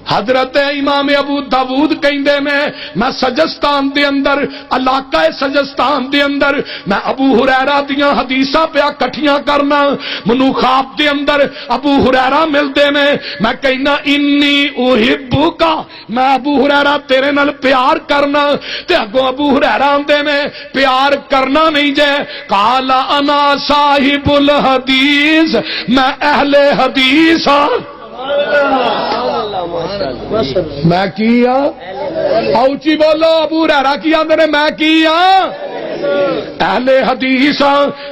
حضرت امام ابو داؤد کہندے میں سجستان دے اندر علاقہ سجستان دے اندر میں ابو ہریرہ دیاں حدیثاں پیا کٹھیاں کرنا منو خواب دے اندر ابو ہریرہ ملدے میں کہنا انی احبک میں ابو ہریرہ تیرے نال پیار کرنا تے اگوں ابو ہریرہ آندے میں پیار کرنا نہیں جے قال انا صاحب الحدیث میں اہل حدیث ہاں میں کیا اوچی بولو ابو ہریرہ کی آندے نے میں کیا اہل حدیث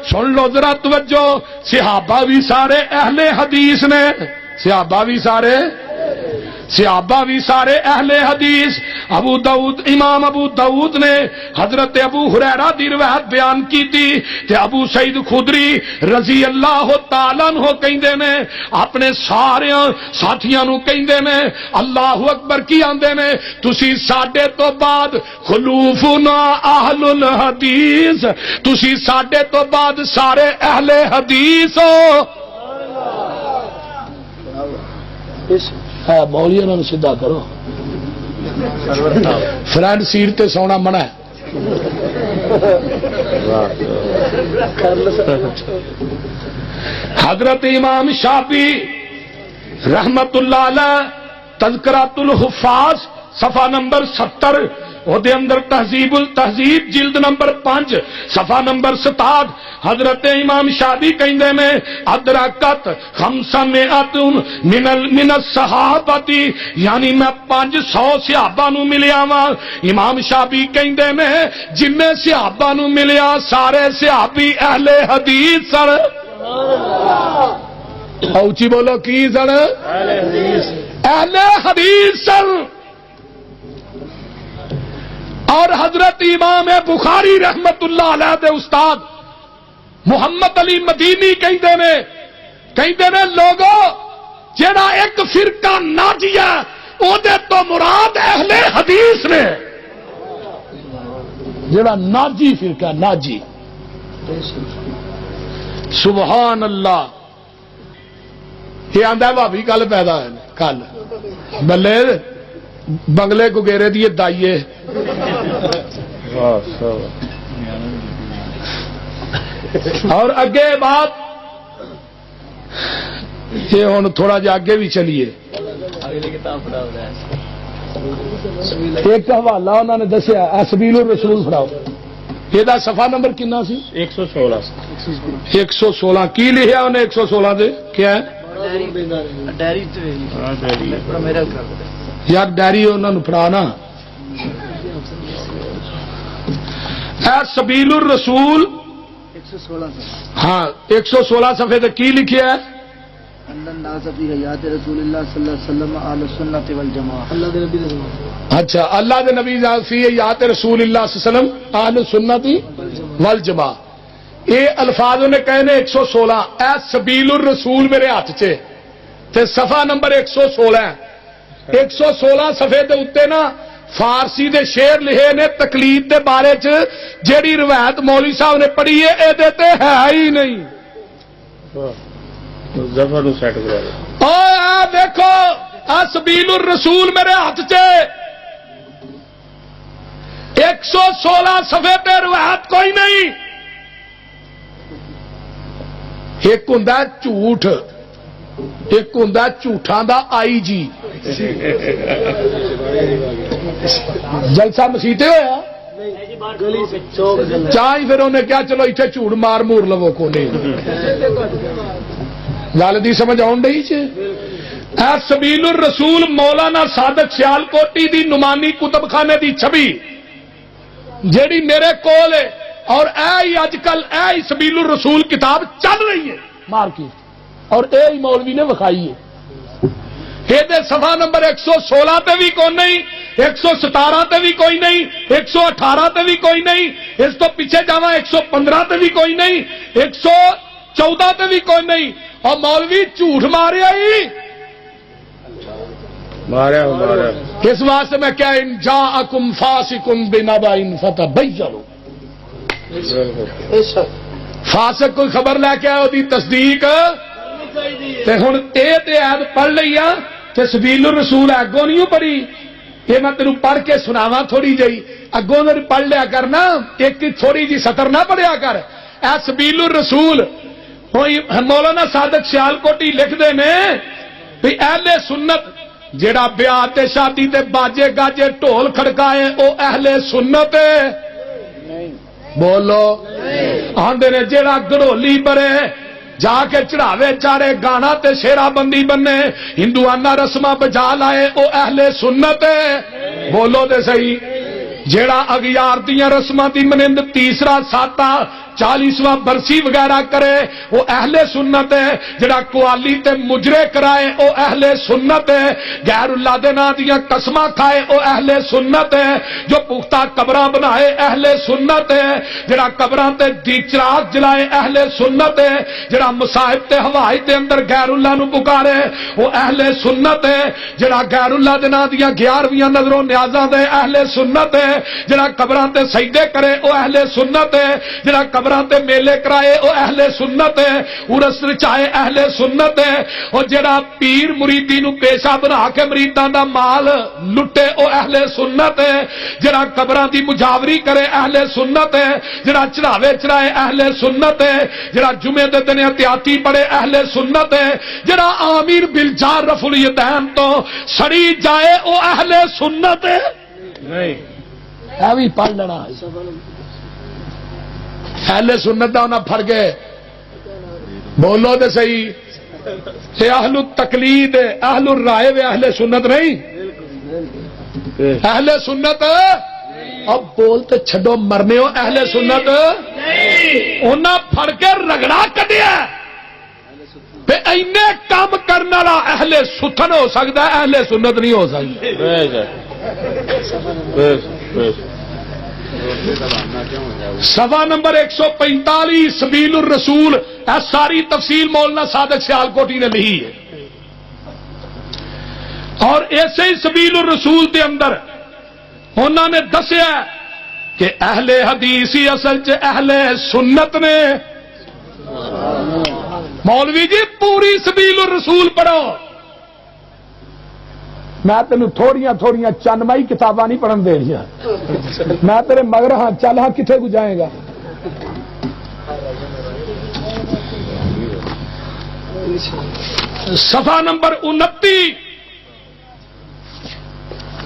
سن لو ذرا توجہ صحابہ بھی سارے اہل حدیث نے صحابہ بھی سارے اہل حدیث ابو داؤد امام ابو داؤد نے حضرت ابو ہریرہ دی روایت بیان کی تھی تے ابو سعید خدری رضی اللہ تعالیٰ عنہ کہندے نے اپنے سارے ساتھیاں نو کہندے نے اللہ اکبر کی آندے نے تسی ساڈے تو بعد خلوفنا اہل الحدیث تسی ساڈے تو بعد سارے اہل حدیث ہو مولیوں نے سیدھا کرو فرنٹ سیٹ تے سونا منع ہے حضرت امام شافعی رحمت اللہ علیہ تذکرۃ الحفاظ صفحہ نمبر 70 وہ دے اندر تہذیب التہذیب جلد نمبر 5 صفحہ نمبر 67 حضرت امام شافعی کہندے میں ادرکت 500 من الصحابہ یعنی میں 500 صحابہ نو ملیا وا امام شافعی کہندے میں جنے صحابہ نو ملیا سارے صحابی اہل حدیث سن اوچی بولو کی سن اہل حدیث سن اور حضرت امام بخاری رحمت اللہ علیہ دے استاد محمد علی مدینی کہندے نے لوگوں جڑا ایک فرقہ ناجیہ او دے تو مراد اہل حدیث نے جڑا ناجی فرقہ ناجی سبحان اللہ یہ آندا ہے بھابی کل پیدا ہے کل بلے بنگلے کو گیرے دیے دائیے اور اگے بات یہ ہوں تھوڑا جا اگے بھی چلیے ایک حوالہ انہوں نے دسیا سبیل الرسول پڑھاؤ یہ صفحہ نمبر کنا سی 116 کی لکھا انہیں 116 دے کیا ہے یار ڈائری انہوں پڑھانا سبیل الرسول ہاں 116 صفحے تے کی لکھیا ہے اچھا اللہ دے نبی فی حیات رسول اللہ صلی اللہ علیہ وسلم اہل سنت والجماع یہ الفاظ نے کہنے 116 اے سبیل الرسول میرے ہاتھ چ تے صفحہ نمبر 116 116 صفحے دے اوتے نا فارسی دے شعر لکھے نے تقلید دے بارے چ جیڑی روایت مولوی صاحب نے پڑھی ہے اے دے تے ہے ہی نہیں ظفر نو سیٹ کرا اوے دیکھو سبیل الرسول میرے ہاتھ چ 116 صفحے تے روایت کوئی نہیں ایک ہوندا جھوٹ ایک ہوندا جھوٹاں دا آئی جی جلسہ مسیتے ہویا چاہی پھر انہیں کیا چلو اتنے جھوٹ مار مور لو کو نہیں گل دی سمجھ آن ڈئی چ اے سبیل الرسول مولانا صادق سیالکوٹی دی نمانی کتب خانے دی چھبی جیڑی میرے کول ہے اور اے اج کل اے سبیل الرسول کتاب چل رہی ہے مارکیٹ اور اے مولوی نے وکھائی ہے یہ صفحہ نمبر 116 تے بھی کوئی نہیں 117 تے بھی کوئی نہیں 118 تے بھی کوئی نہیں اس تو پیچھے جاواں 115 تے بھی کوئی نہیں 114 تے بھی کوئی نہیں اور مولوی جھوٹ ماریا ہی اس واسطے میں کیا ان جاءکم فاسقٌ بنبأ فتبینوا فاسق کوئی خبر لے کے آئے دی تصدیق تے ہن تے عید پڑھ لئی آ تے سبیل الرسول اگوں نہیں پڑھی یہ میں تینوں پڑھ کے سناواں تھوڑی جئی اگوں میں پڑھ لیا کرنا ایک تھوڑی جی سطر نہ پڑھیا کر اے سبیل الرسول مولانا صادق سیالکوٹی لکھ دے نے بھی اہل سنت جیڑا بیاہ تے شادی تے باجے گاجے ڈھول کھڑکائے او اہل سنت بولو آندے نے جیڑا گڑولی برے جا کے چڑھاوے چارے گانا تے شیرا بندی بننے ہندوانہ رسمہ بجا لائے او اہل سنت بولو دے صحیح جیڑا اغیار دیاں رسمہ دی منند تیسرا ساتا 40واں برسی وغیرہ کرے وہ اہل سنت ہے جڑا قوالی تے مجرے کرائے او اہل سنت ہے غیر اللہ دے نام دیاں قسماں کھائے او اہل سنت ہے جو پختہ قبراں بنائے اہل سنت ہے جڑا قبراں تے دی چراغ جلائے اہل سنت ہے جڑا مصائب تے ہوائی دے اندر غیر اللہ نو پکارے وہ اہل سنت ہے جڑا غیر اللہ دے نام دیاں 11ویں نظروں نیازاں دے اہل سنت ہے جڑا قبراں تے سجدے کرے او اہل سنت ہے جڑا قبراں تے میلے کرائے او اہل سنت ہے ارس رچائے اہل سنت ہے اور جڑا پیر مریدی نو پیشہ بنا کے مریداں دا مال لٹے او اہل سنت ہے جڑا قبراں دی مجاوری کرے اہل سنت ہے جڑا چڑھاوے چڑھائے اہل سنت ہے جڑا جمعے دے دن احتیاطی پڑے اہل سنت ہے جڑا آمیر بالجار رفع الیدین تو سڑی جائے او اہل سنت ہے نہیں اے بھی پڑھ لینا اہل سنت دا انہاں پھڑ گئے بولو دے صحیح کہ اہل التقلید اہل الرائے و اہل سنت نہیں اہل سنت اب بولتے چھڈو مرنے ہو اہل سنت انہاں پھڑ کے رگڑا کڈیا پہ اینے کام کرنے والا اہل ستھن ہو سکتا ہے اہل سنت نہیں ہو سکتا صفحہ نمبر 145 سبیل الرسول اے ساری تفصیل مولانا صادق سیالکوٹی نے لکھی ہے اور ایسے ہی سبیل الرسول کے اندر انہوں نے دسیا کہ اہل حدیث ہی اصل چ اہل سنت نے مولوی جی پوری سبیل الرسول پڑھو میں تینوں تھوڑیاں تھوڑیاں چنمائی کتاباں نہیں پڑھن دینیا میں تیرے مگر ہاں چل ہاں کتنے کو جائے گا صفحہ نمبر 29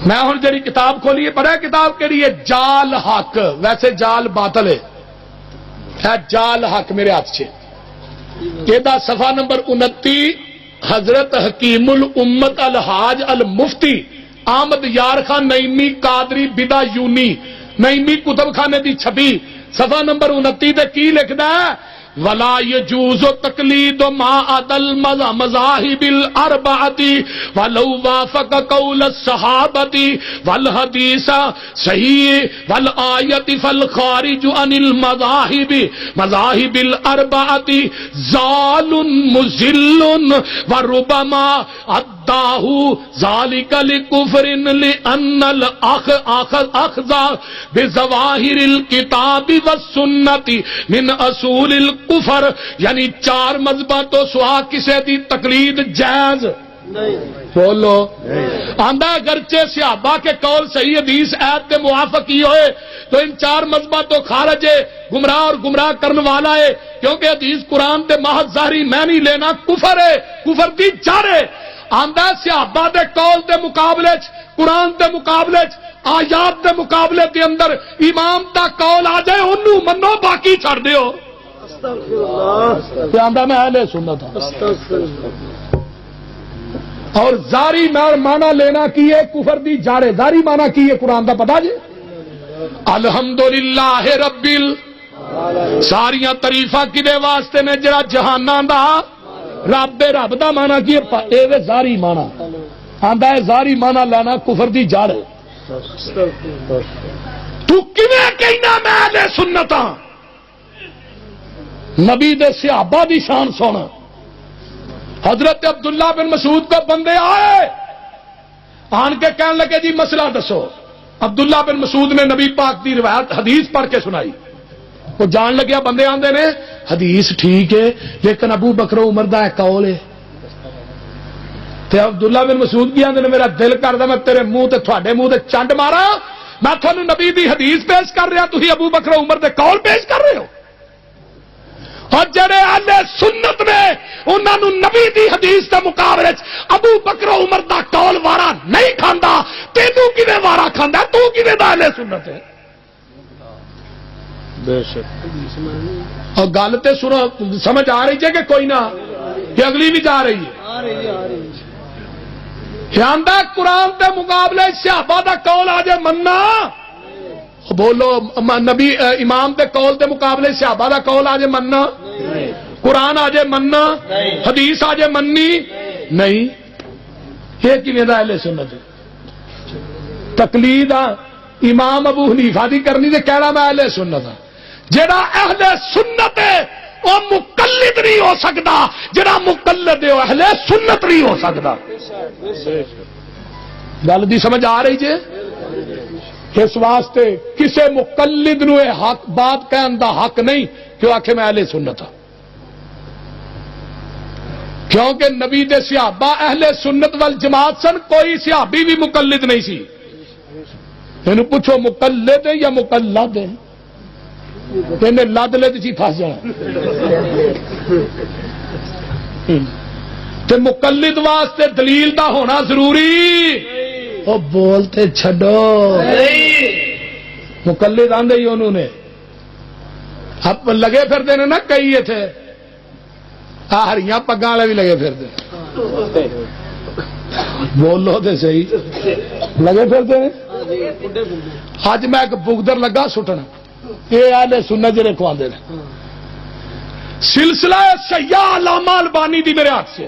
میں ہوں جی کتاب کھولیے پڑھا کتاب کہڑی ہے جال حق ویسے جال باطل ہے جال حق میرے ہاتھ سے یہ صفحہ نمبر 29 حضرت حکیم الامت الحاج المفتی احمد یار خان نعیمی قادری بدا یونی نعیمی کتب خانے دی چھپی صفحہ نمبر 29 تے کی لکھدا ہے ولا يجوز تقلید ما عدل مذاهب الاربعه ولو وافق قول الصحابه والحديث صحيح والآية فالخارج عن مذاهب الاربعه زال مذل وربما اداه ذلك لكفر لان الاخذ بظواهر الكتاب والسنه من اصول کفر یعنی 4 مذہباں تو سوا کسے دی تقلید جائز بولو آندہ اگرچہ صحابہ کے قول صحیح حدیث ایت کے موافق ہی ہوئے تو ان چار مذہبہ تو خارج ہے، گمراہ اور گمراہ کرنے والا ہے، کیونکہ حدیث قرآن دے محض ظاہری میں نہیں لینا کفر ہے، کفر دی جڑ ہے۔ آندہ صحابہ دے قول دے مقابلے قرآن دے مقابلے آیات دے مقابلے دے اندر امام دا قول آ جائے انہوں منو باقی چھڑ دیو۔ آندہ میں اہل سنت ہوں۔ اور زاری مانا لینا کی ہے کفر دی جاڑے، زاری مانا کی ہے قرآن دا پتا جی الحمدللہ رب ساریاں تعریفاں کدے واسطے نے جڑا جہاناں دا رب رب دا مانا کی ہے زاری مانا آندا ہے زاری مانا لینا کفر دی جاڑ ہے۔ تو کیویں کہنا میں اہل سنت ہاں؟ نبی دے صحابہ دی شان سونا، حضرت عبداللہ بن مسعود کو بندے آئے آن کے کہنے لگے جی مسئلہ دسو۔ عبداللہ بن مسعود نے نبی پاک دی روایت حدیث پڑھ کے سنائی، وہ جان لگیا بندے آندے نے حدیث ٹھیک ہے لیکن ابو بکر عمر دا ہے قول ہے۔ تے عبداللہ بن مسعود کی آندے نے میرا دل کردا میں تیرے منہ تے تھوڑے منہ تے چنڈ مارا، میں تھانوں نبی دی حدیث پیش کر رہا تسی ابو بکر عمر دے قول پیش کر رہے ہو۔ اور جڑے اہل سنت نے انہاں نوں نبی دی حدیث دے مقابلے ابو بکر عمر دا قول وارا نہیں کھاندا، تینوں کیویں وارا کھاندا؟ تو کیویں دا اہل سنت ہے؟ بے شک اور گل تے سنو سمجھ آ رہی ہے کہ کوئی نہ کہ اگلی بھی جا رہی ہے؟ آندا قرآن دے مقابلے صحابہ دا قول آ جائے مننا، بولو نبی امام دے قول دے مقابلے صحابہ دا قول آ جائے مننا، قرآن آ جائے مننا، حدیث آ جائے مننی نہیں۔ یہ کیویں دا اہل سنت ہے؟ تقلید امام ابو حنیفہ دی کرنی تے کہنا میں اہل سنت ہاں۔ جڑا اہل سنت ہے وہ مقلد نہیں ہو سکتا، جڑا مقلد ہے وہ اہل سنت نہیں ہو سکتا۔ گل دی سمجھ آ رہی جے؟ اس واسطے کسے مقلد نو حق بات کہن دا حق نہیں کہ وہ آکھے میں اہل سنت ہاں، کیونکہ نبی دے صحابہ اہل سنت والجماعت سن، کوئی صحابی بھی مقلد نہیں سی۔ انہوں پوچھو مقلد ہے یا مقلد ہے؟ انہیں لد لد چی پھنس جانا۔ تے مقلد واسطے دلیل دا ہونا ضروری، وہ بولتے چھڈو مقلد آندے ہی انہوں نے اب لگے پھرتے ہیں نا کئی تھے ہریاں پگاں والے بھی لگے پھرتے بولو تے صحیح لگے پھرتے ہیں۔ اج میں ایک بگدر لگا سٹنا، یہ اہل سنت جڑے کھواندے نے سلسلہ سیاح علامہ البانی دی میرے ہاتھ سے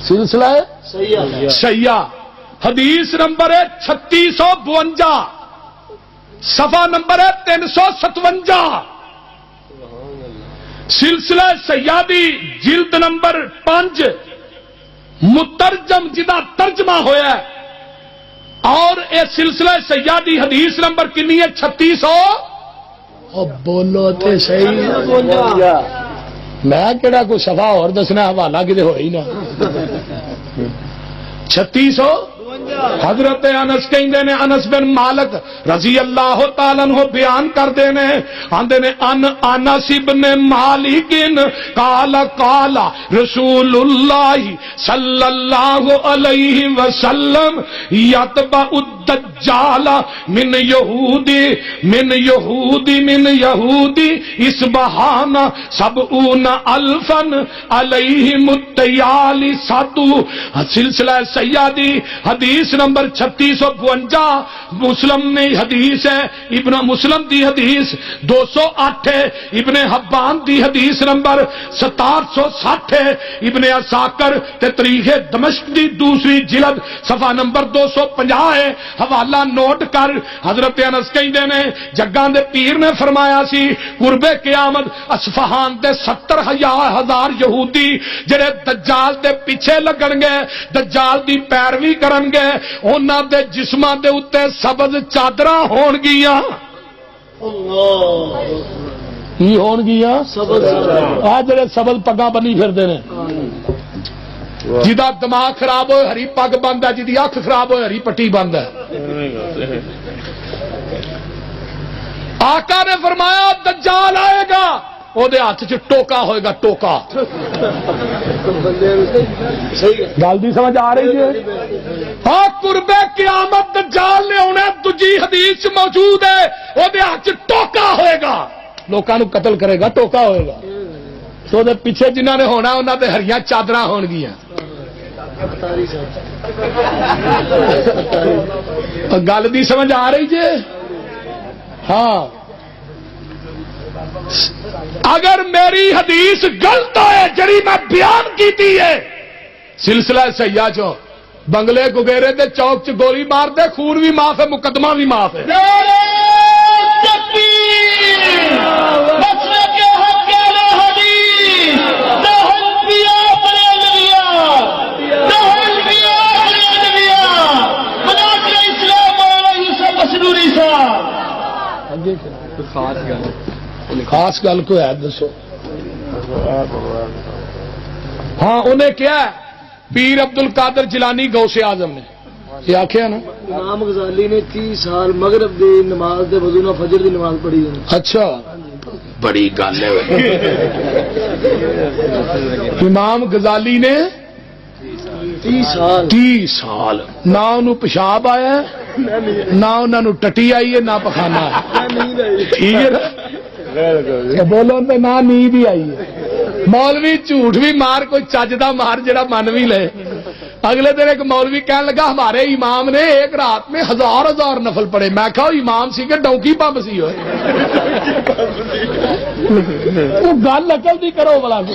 سلسلہ سیاح حدیث نمبر ہے 3652، صفحہ نمبر ہے 357، سلسلہ سیادی جلد نمبر 5 مترجم جدا ترجمہ ہویا ہے، اور اے سلسلہ سیادی حدیث نمبر کنی ہے 3600 بولو تے صحیح میں کہڑا کوئی صفحہ اور دسنا حوالہ کدے ہوئی نا 3600 حضرت انس کہندے نے انس بن مالک رضی اللہ تعالیٰ عنہ بیان کردے نے آندے نے انس بن مالک قال قال رسول اللہ صلی اللہ علیہ وسلم یتبع الدجال من یہودی اسبحان 70 الفا علیہم التیالسۃ، سلسلہ سیادی حدیث نمبر 3652، مسلم نے حدیث ہے، ابن مسلم دی حدیث 208 ہے، ابن حبان دی حدیث نمبر 6760 ہے، ابن عساکر تے تاریخ دمشق دی دوسری جلد صفحہ نمبر 250 ہے، حوالہ نوٹ کر۔ حضرت انس کہندے نے جگاں دے پیر نے فرمایا سی قرب قیامت اصفہان دے 70,000 یہودی جڑے دجال دے پیچھے لگن گے، دجال دی پیروی کرن گے، انہاں دے جسماں دے اوتے سبز چادراں ہون گیاں، کی ہون گیاں؟ سبز، آ جڑے سبز پگاں بنی پھردے نے جہاں دماغ خراب ہوئے ہری پگ بند ہے، جی اکھ خراب ہوئے ہری پٹی بند ہے۔ آقا نے فرمایا دجال آئے گا، وہ ہاتھ چ ٹوکا ہوئے گا، ٹوکا۔ گل دی سمجھ آ رہی ہے؟ ہاں، قرب قیامت دجال نے ہونا، دوجی حدیث موجود ہے، وہ ہاتھ چ ٹوکا ہوئے گا، لوکاں نو قتل کرے گا، ٹوکا ہوئے گا۔ تو دے پیچھے جنہاں نے ہونا انہاں دے ہریاں چادراں ہون گیاں۔ گل دی سمجھ آ رہی جے؟ ہاں، اگر میری حدیث غلط ہے جڑی میں بیان کیتی ہے، سلسلہ سیاح چو بنگلے گگیرے دے چوک چ گولی مار دے، خون بھی معاف ہے، مقدمہ بھی معاف ہے۔ خاص گل کو ہے دسو؟ ہاں، انہیں کیا ہے پیر عبد القادر جیلانی غوث اعظم نے یہ آخیا نا، امام غزالی نے 30 سال مغرب دی نماز دے وضو نال فجر دی نماز پڑھی ہے۔ اچھا، بڑی گل ہے۔ امام غزالی نے 30 سال نہ انہوں پیشاب آیا نہ انہوں ٹٹی آئی ہے نہ پخانا ہے، ٹھیک ہے نا؟ بولو تو نہ نیند بھی آئی ہے۔ مولوی جھوٹ بھی مار، کوئی چج دا مار جڑا من بھی لے۔ اگلے دن ایک مولوی کہنے لگا ہمارے امام نے ایک رات میں 1000 نفل پڑے۔ میں کہا امام سی کہ ڈونکی پمپ سی ہوئے؟ وہ گل عقل دی کرو بلا کو،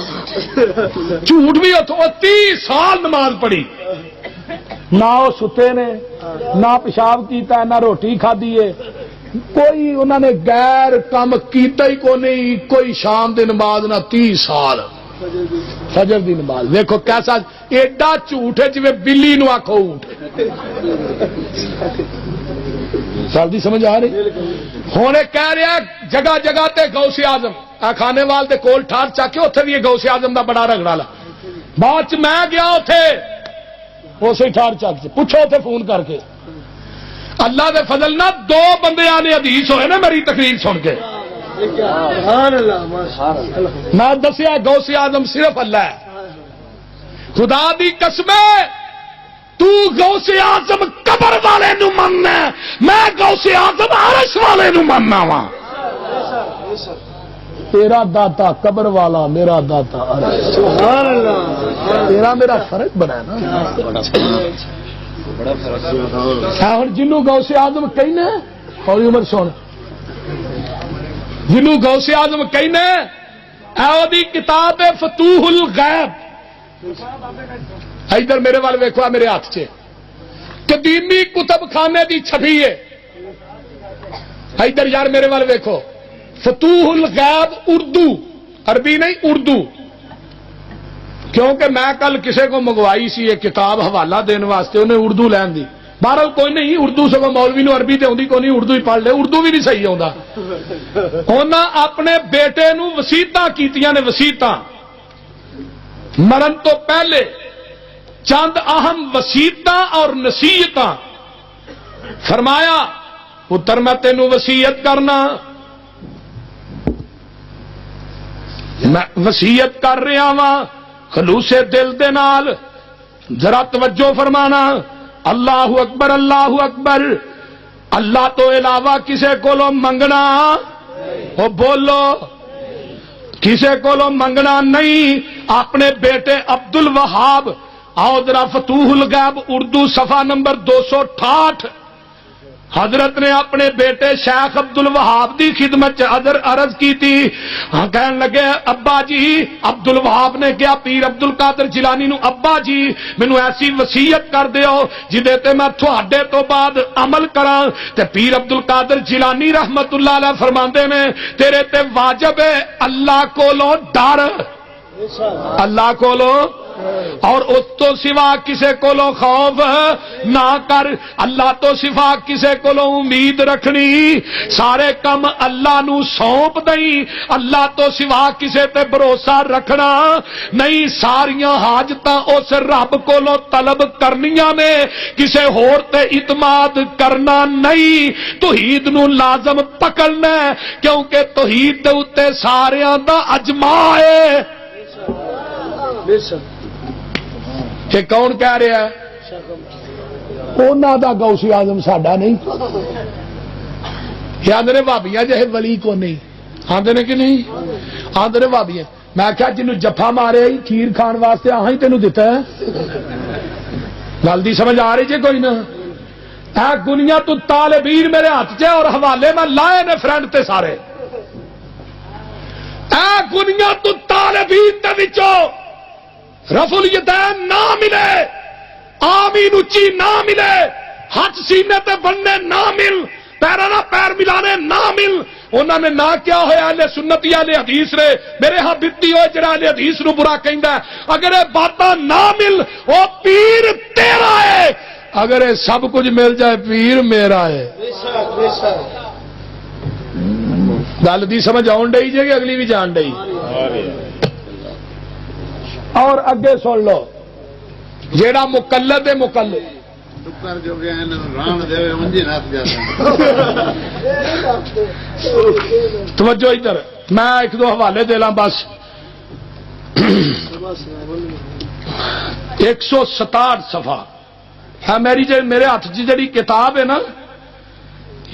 جھوٹ بھی اتو 30 سال نماز پڑھی، نہ وہ ستے نے نہ پیشاب کیتا نہ روٹی کھادی ہے، کوئی انہوں نے غیر کام کیتا ہی کو نہیں، کوئی شام دی نماز نہ 30 سال فجر دی نماز۔ دیکھو کیسا ایڈا جھوٹ ہے جی بلی نو آکھو اونٹ۔ سال دی سمجھ آ رہی؟ ہونے کہہ رہا جگہ جگہ تے غوث اعظم کھانے وال دے کول ٹھار چا کے اتنے بھی غوث اعظم دا بڑا رگڑا لا۔ بعد چ میں گیا اتے اسی ٹھار چک سے پوچھو اتنے فون کر کے، اللہ دے فضل نہ 2 بندیاں نے حدیث ہوئے نا میری تقریر سن کے۔ میں دسیا غوث اعظم صرف اللہ ہے، خدا دی قسم تو غوث اعظم قبر والے نو مننا، میں غوث اعظم عرش والے نو مننا وا۔ تیرا داتا قبر والا، میرا داتا عرش۔ سبحان اللہ، تیرا میرا فرق بنا نا۔ ہوں جنوں غوث اعظم کہنا ہولی عمر سن، جنوں غوث اعظم کہنا دی کتاب فتوح الغیب، ادھر میرے وال ویکھو، میرے ہاتھ چ قدیمی کتب خانے دی چھپی ہے، ادھر یار میرے وال ویکھو، فتوح الغیب اردو، عربی نہیں اردو، کیونکہ میں کل کسے کو منگوائی سی یہ کتاب حوالہ دین واسطے، انہیں اردو لین دی، بہرحال کوئی نہیں، اردو سگوں مولوی نو عربی تے آندی کوئی نہیں، اردو ہی پڑھ لے، اردو بھی نہیں صحیح آندا۔ انہاں اپنے بیٹے نو وصیتاں کیتیاں نے، وصیتاں مرن تو پہلے چند اہم وصیتاں اور نصیحتاں، فرمایا پتر میں تینوں وصیت کرنا، میں وصیت کر رہا وا خلوص دل دے نال، ذرا توجہ فرمانا، اللہ اکبر اللہ اکبر، اللہ تو علاوہ کسے کولو منگنا، وہ بولو کسے کولو منگنا نہیں، اپنے بیٹے عبد الوہاب، آؤ ذرا فتوح الغیب اردو صفحہ نمبر 268، حضرت نے اپنے بیٹے شیخ عبد الوہاب دی خدمت عرض کی تھی، کہنے لگے ابا جی، عبد الوہاب نے کیا پیر عبد القادر جیلانی نو، ابا جی مینوں ایسی وصیت کر دیو جدے تے میں تھوڑے تو بعد عمل کراں، تے پیر عبد القادر جیلانی رحمت اللہ علیہ فرماندے نے تیرے تے واجب ہے اللہ کولوں ڈر، اللہ کولوں اور اس تو سوا کسے کولو خوف نہ کر، اللہ تو سوا کسے کولو امید رکھنی، سارے کم اللہ نو سونپ دئی، اللہ تو سوا کسے تے بھروسہ رکھنا نہیں، ساریاں حاجتاں اس رب کولو طلب کرنیاں نے، کسے ہور تے اعتماد کرنا نہیں، توحید نو لازم پکڑنا ہے، کیونکہ توحید دے اوتے ساریاں دا اجماع ہے۔ کہ کون کہہ رہا ہے؟ انہاں دا غوث اعظم ساڈا نہیں، آدھے نے بھابیاں جہے ولی کو نہیں، آدھے نے کہ نہیں، آدھے نے بھابیاں، میں کہا جنوں جفا مارے کھیر کھان واسطے آہی تینوں دیتا ہے، گل دی سمجھ آ رہی جی کوئی نہ؟ اے گنیا تو طالبین میرے ہاتھ چ اور حوالے میں لائے نے فرینڈ تے سارے، اے گنیا تو طالبین دے وچوں رفع الیدین نہ ملے، آمین اچھی نہ ملے، ہاتھ سینے تے بننے نہ مل، پیرا نہ پیر ملانے نہ مل، انہوں نے نہ کیا ہویا اہل سنت یا اہل حدیث نے، میرے ہاں بتی ہوئے جڑا اہل حدیث نو برا کہندا ہے، اگر یہ باتاں نہ مل وہ پیر تیرا ہے، اگر یہ سب کچھ مل جائے پیر میرا ہے۔ گل دی سمجھ آن ڈئی جے کہ اگلی بھی جان ڈئی؟ اور اگے سن لو، جیڑا مقلد ہے مقلد توجہ ادھر، میں ایک دو حوالے دے لاں بس۔ 167 صفحہ ہے میرے ہاتھ جڑی کتاب ہے نا،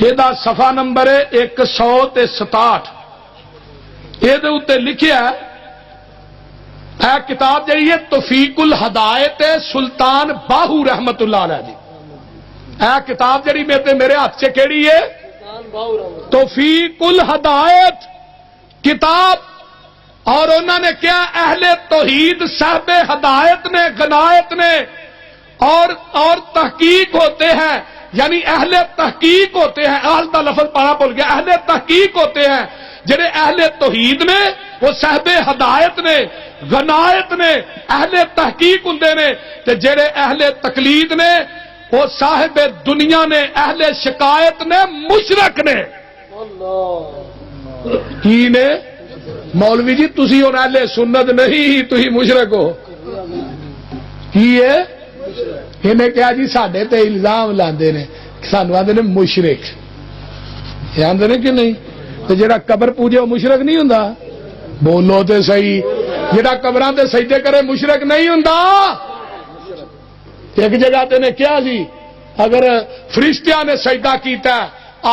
یہ صفحہ نمبر ہے 167، یہ لکھیا ہے، اے کتاب جڑی ہے توفیق الہدایت سلطان باہو رحمت اللہ علیہ جی، اے کتاب جڑی میرے ہاتھ سے کیڑی ہے؟ توفیق الہدایت کتاب، اور انہوں نے کیا اہل توحید صاحب ہدایت نے غنایت نے اور تحقیق ہوتے ہیں، یعنی اہل تحقیق ہوتے ہیں، اہل کا لفظ پڑھنا بھول گیا، اہل تحقیق ہوتے ہیں جڑے اہل توحید نے، وہ صاحب ہدایت نے، غنایت نے، اہل تحقیق ہندے نے، تے جڑے اہل تقلید نے وہ صاحب دنیا نے، اہل شکایت نے، مشرک نے۔ کی نے؟ مولوی جی تسی ہن اہل سنت نہیں، تسی مشرک ہو۔ کی ہے؟ انہیں کہا جی ساڈے تے الزام لاندے نے، سانو آندے نے مشرک، یہ آندے نے کہ نہیں؟ تو جڑا قبر پوجے وہ مشرک نہیں ہوندا؟ بولو تے صحیح، جڑا قبراں تے سجدے کرے مشرک نہیں ہوندا؟ ایک جگہ تے نے کیا جی اگر فرشتیاں نے سجدہ کیتا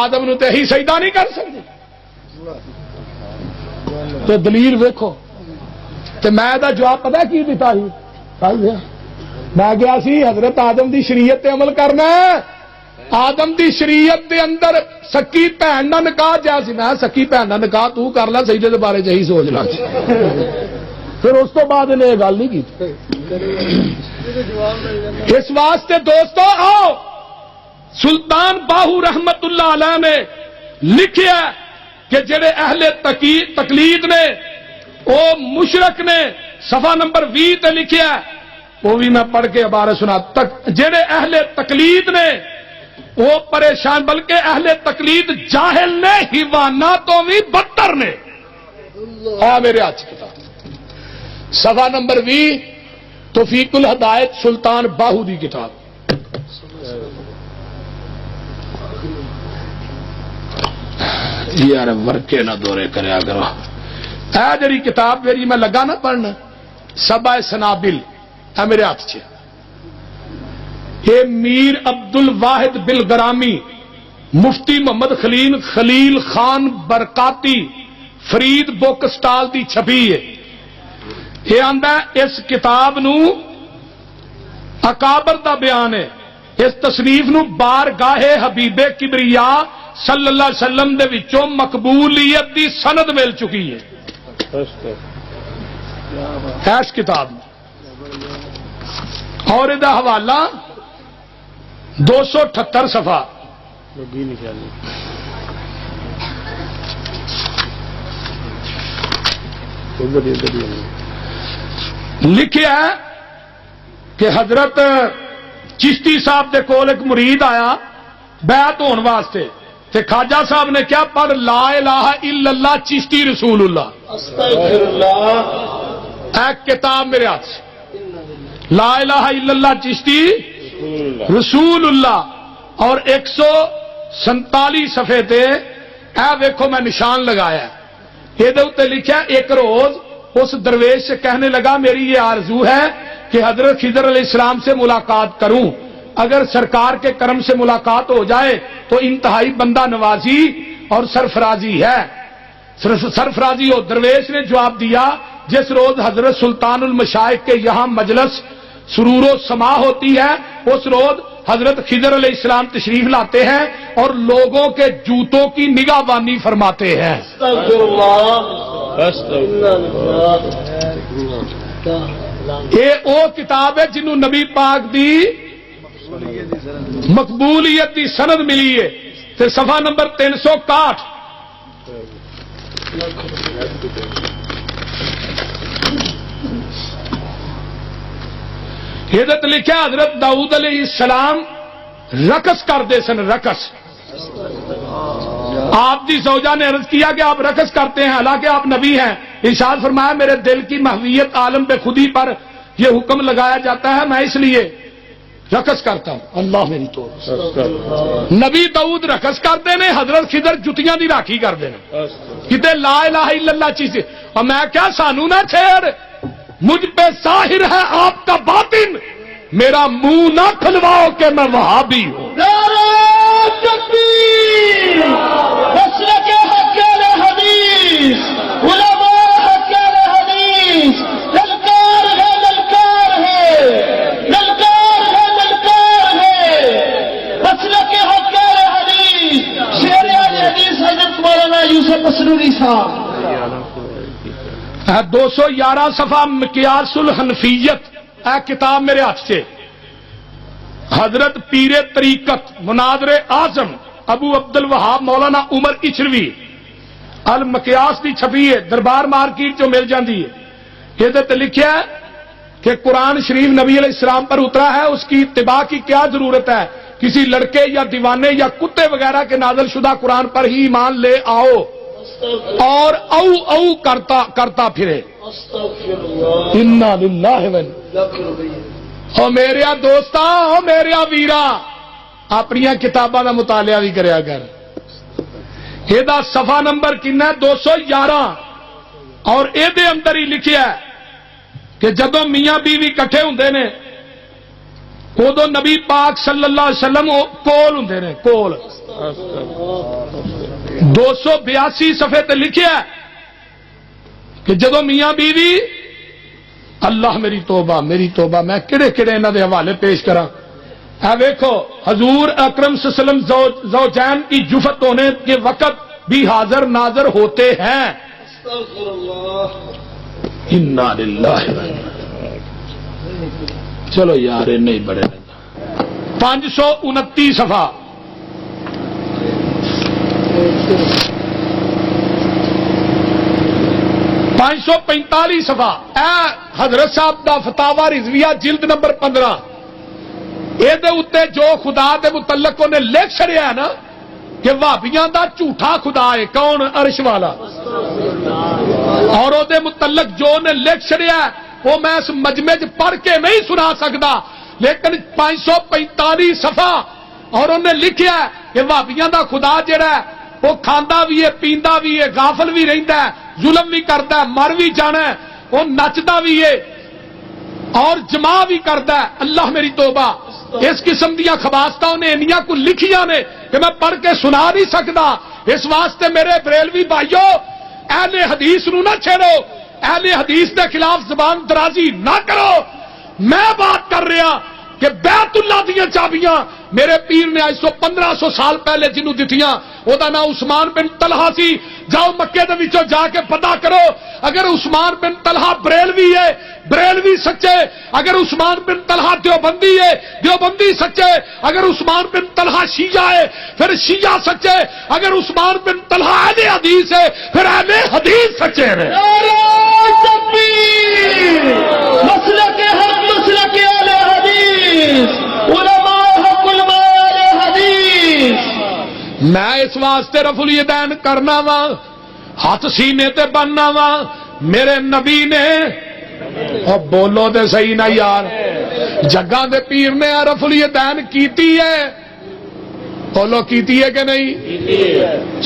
آدم نو تے ہی سجدہ نہیں کر سکتے، تو دلیل ویکھو۔ تے میں دا جواب پتہ کی دیتا ہی، میں گیا سی حضرت آدم دی شریعت تے عمل کرنا ہے، آدم دی شریعت دے اندر سکی بھن دا نکاح جائز سی، میں سکی بھن دا نکاح تو کر لا، سجدے دے بارے جہی سوچ لا، پھر اس تو بعد نے یہ گل نہیں کی۔ اس واسطے دوستو آؤ، سلطان باہو رحمت اللہ علیہ نے لکھیا کہ جڑے اہل تقلید نے وہ مشرک نے، صفحہ نمبر 20 تے لکھیا، وہ بھی میں پڑھ کے عبارت سنا، جڑے اہل تقلید نے وہ پریشان، بلکہ اہل تقلید جاہل نے، حیواناتوں بھی بدتر نے۔ میرے ہاتھ کتاب صفحہ نمبر 20، توفیق الہدایت سلطان باہو دی کتاب۔ یار ورکے نہ دورے کریا کرو، اے جڑی کتاب میری میں لگا نہ پڑھنا، سبع سنابل ہے میرے ہاتھ سے، یہ میر عبد الواحد بالگرامی، مفتی محمد خلیل خان برکاتی، فرید بک سٹال دی چھپی ہے۔ یہ آندا اس کتاب نو اکابر دا بیان ہے، اس تصنیف نو بارگاہ حبیب کبریا صلی اللہ علیہ وسلم دے وچوں مقبولیت دی سند مل چکی ہے اس کتاب میں، اور یہ حوالہ 278 صفحہ۔ لکھیا ہے کہ حضرت چشتی صاحب دے کول ایک مرید آیا بیعت ہون واسطے تے خواجہ صاحب نے کیا پڑھ لا الہ الا اللہ چشتی رسول اللہ استغفر اللہ ایک کتاب میرے ہاتھ سے لا الہ الا اللہ چشتی رسول اللہ اور 147 صفحے تے اے ویکھو میں نشان لگایا یہ اتنے لکھا ایک روز اس درویش سے کہنے لگا میری یہ آرزو ہے کہ حضرت خضر علیہ السلام سے ملاقات کروں اگر سرکار کے کرم سے ملاقات ہو جائے تو انتہائی بندہ نوازی اور سرفرازی ہے سرفرازی ہو درویش نے جواب دیا جس روز حضرت سلطان المشائخ کے یہاں مجلس سرور و سما ہوتی ہے اس روز حضرت خضر علیہ السلام تشریف لاتے ہیں اور لوگوں کے جوتوں کی نگاہ بانی فرماتے ہیں استغفر اللہ یہ او کتاب ہے جنہوں نبی پاک دی مقبولیت دی سند ملی ہے تے صفحہ نمبر 361 یہ لکھا حضرت داؤد علیہ السلام رقص کرتے سن رقص آپ دی زوجہ نے عرض کیا کہ آپ رقص کرتے ہیں حالانکہ آپ نبی ہیں ارشاد فرمایا میرے دل کی محویت عالم بے خودی پر یہ حکم لگایا جاتا ہے میں اس لیے رقص کرتا ہوں اللہ میری تو نبی داؤد رقص کرتے ہیں حضرت خضر جتیاں دی راکھی کرتے ہیں کتے لا الہ الا اللہ چیز اور میں کیا سانو نہ چھیڑ مجھ پہ ظاہر ہے آپ کا باطن میرا منہ نہ کھلواؤ کہ میں وہابی ہوں نعرہ تکبیر مسلک حق الحدیث علماء حق الحدیث للکار ہے للکار ہے للکار ہے للکار ہے مسلک حق الحدیث شیر الحدیث حضرت مولانا یوسف مسنوری صاحب 211 صفحہ مقیاس الحنفیت اے کتاب میرے ہاتھ سے حضرت پیر طریقت مناظر اعظم ابو عبد الوہاب مولانا عمر اچھروی المقیاس دی چھپی ہے دربار مارکیٹ جو مل جاندی ہے یہ لکھا ہے کہ قرآن شریف نبی علیہ السلام پر اترا ہے اس کی اتباع کی کیا ضرورت ہے کسی لڑکے یا دیوانے یا کتے وغیرہ کے نازل شدہ قرآن پر ہی ایمان لے آؤ اور او او کرتا پھرے انا للہ و او میرے دوستا او میرے ویرا اپنی کتاباں کا مطالعہ بھی کریا کر یہ صفحہ نمبر کنا 211 اور یہ اندر ہی لکھیا ہے کہ جدو میاں بیوی کٹھے ہوندے نے ادو نبی پاک صلی اللہ علیہ وسلم کول ہوندے نے کول 282 صفحے تے لکھیا ہے کہ جدو میاں بیوی اللہ میری توبہ میں کڑے انہاں دے حوالے پیش کراں اے دیکھو حضور اکرم صلی اللہ علیہ وسلم زوجین کی جفت ہونے کے وقت بھی حاضر ناظر ہوتے ہیں انا للہ چلو یار نہیں بڑے 529 صفحہ پانچ سو 45 صفحہ اے حضرت صاحب دا فتاوا رضویہ جلد نمبر 15 یہ جو خدا دے متعلق نے لکھ چھڑیا ہے نا کہ وہابیاں دا جھوٹا خدا ہے کون عرش والا اور او دے متعلق جو نے لکھ چھڑیا ہے وہ میں اس مجمع پڑھ کے نہیں سنا سکتا لیکن 545 صفحہ اور انہوں نے لکھیا ہے کہ وہابیاں دا خدا جڑا ہے وہ کھاندا بھی ہے پیندا بھی ہے غافل بھی رہندا ہے ظلم بھی کرتا ہے مر بھی جانا ہے وہ نچدا بھی ہے اور جمع بھی کرتا ہے اللہ میری توبہ اس قسم دیا خباستہ نے انیاں کو لکھیاں نے کہ میں پڑھ کے سنا نہیں سکتا اس واسطے میرے بریلوی بھائیو اہل حدیث نو نہ چھیڑو اہل حدیث کے خلاف زبان درازی نہ کرو میں بات کر رہا کہ بیت اللہ دیا چابیاں میرے پیر نے آج 1500 سال پہلے جنہوں دتیاں وہ دا نام عثمان بن طلحہ سی جاؤ مکے دے وچوں جا کے پتہ کرو اگر عثمان بن طلحہ بریلوی ہے بریلوی سچے اگر عثمان بن طلحہ دیوبندی ہے دیوبندی سچے اگر عثمان بن طلحہ شیعہ ہے پھر شیعہ سچے اگر عثمان بن طلحہ اہل حدیث ہے پھر اہل حدیث سچے ہیں نعرہ تکبیر مسلک حق مسلک اہل الحدیث علماء حق المال حدیث. میں اس واسطے رفع الیدین کرنا وا، ہاتھ سینے تے بننا وا، میرے نبی نے، اور بولو تے صحیح نہ یار، جگہ دے پیر نے رفع الیدین کیتی ہے، بولو کیتی ہے کہ نہیں؟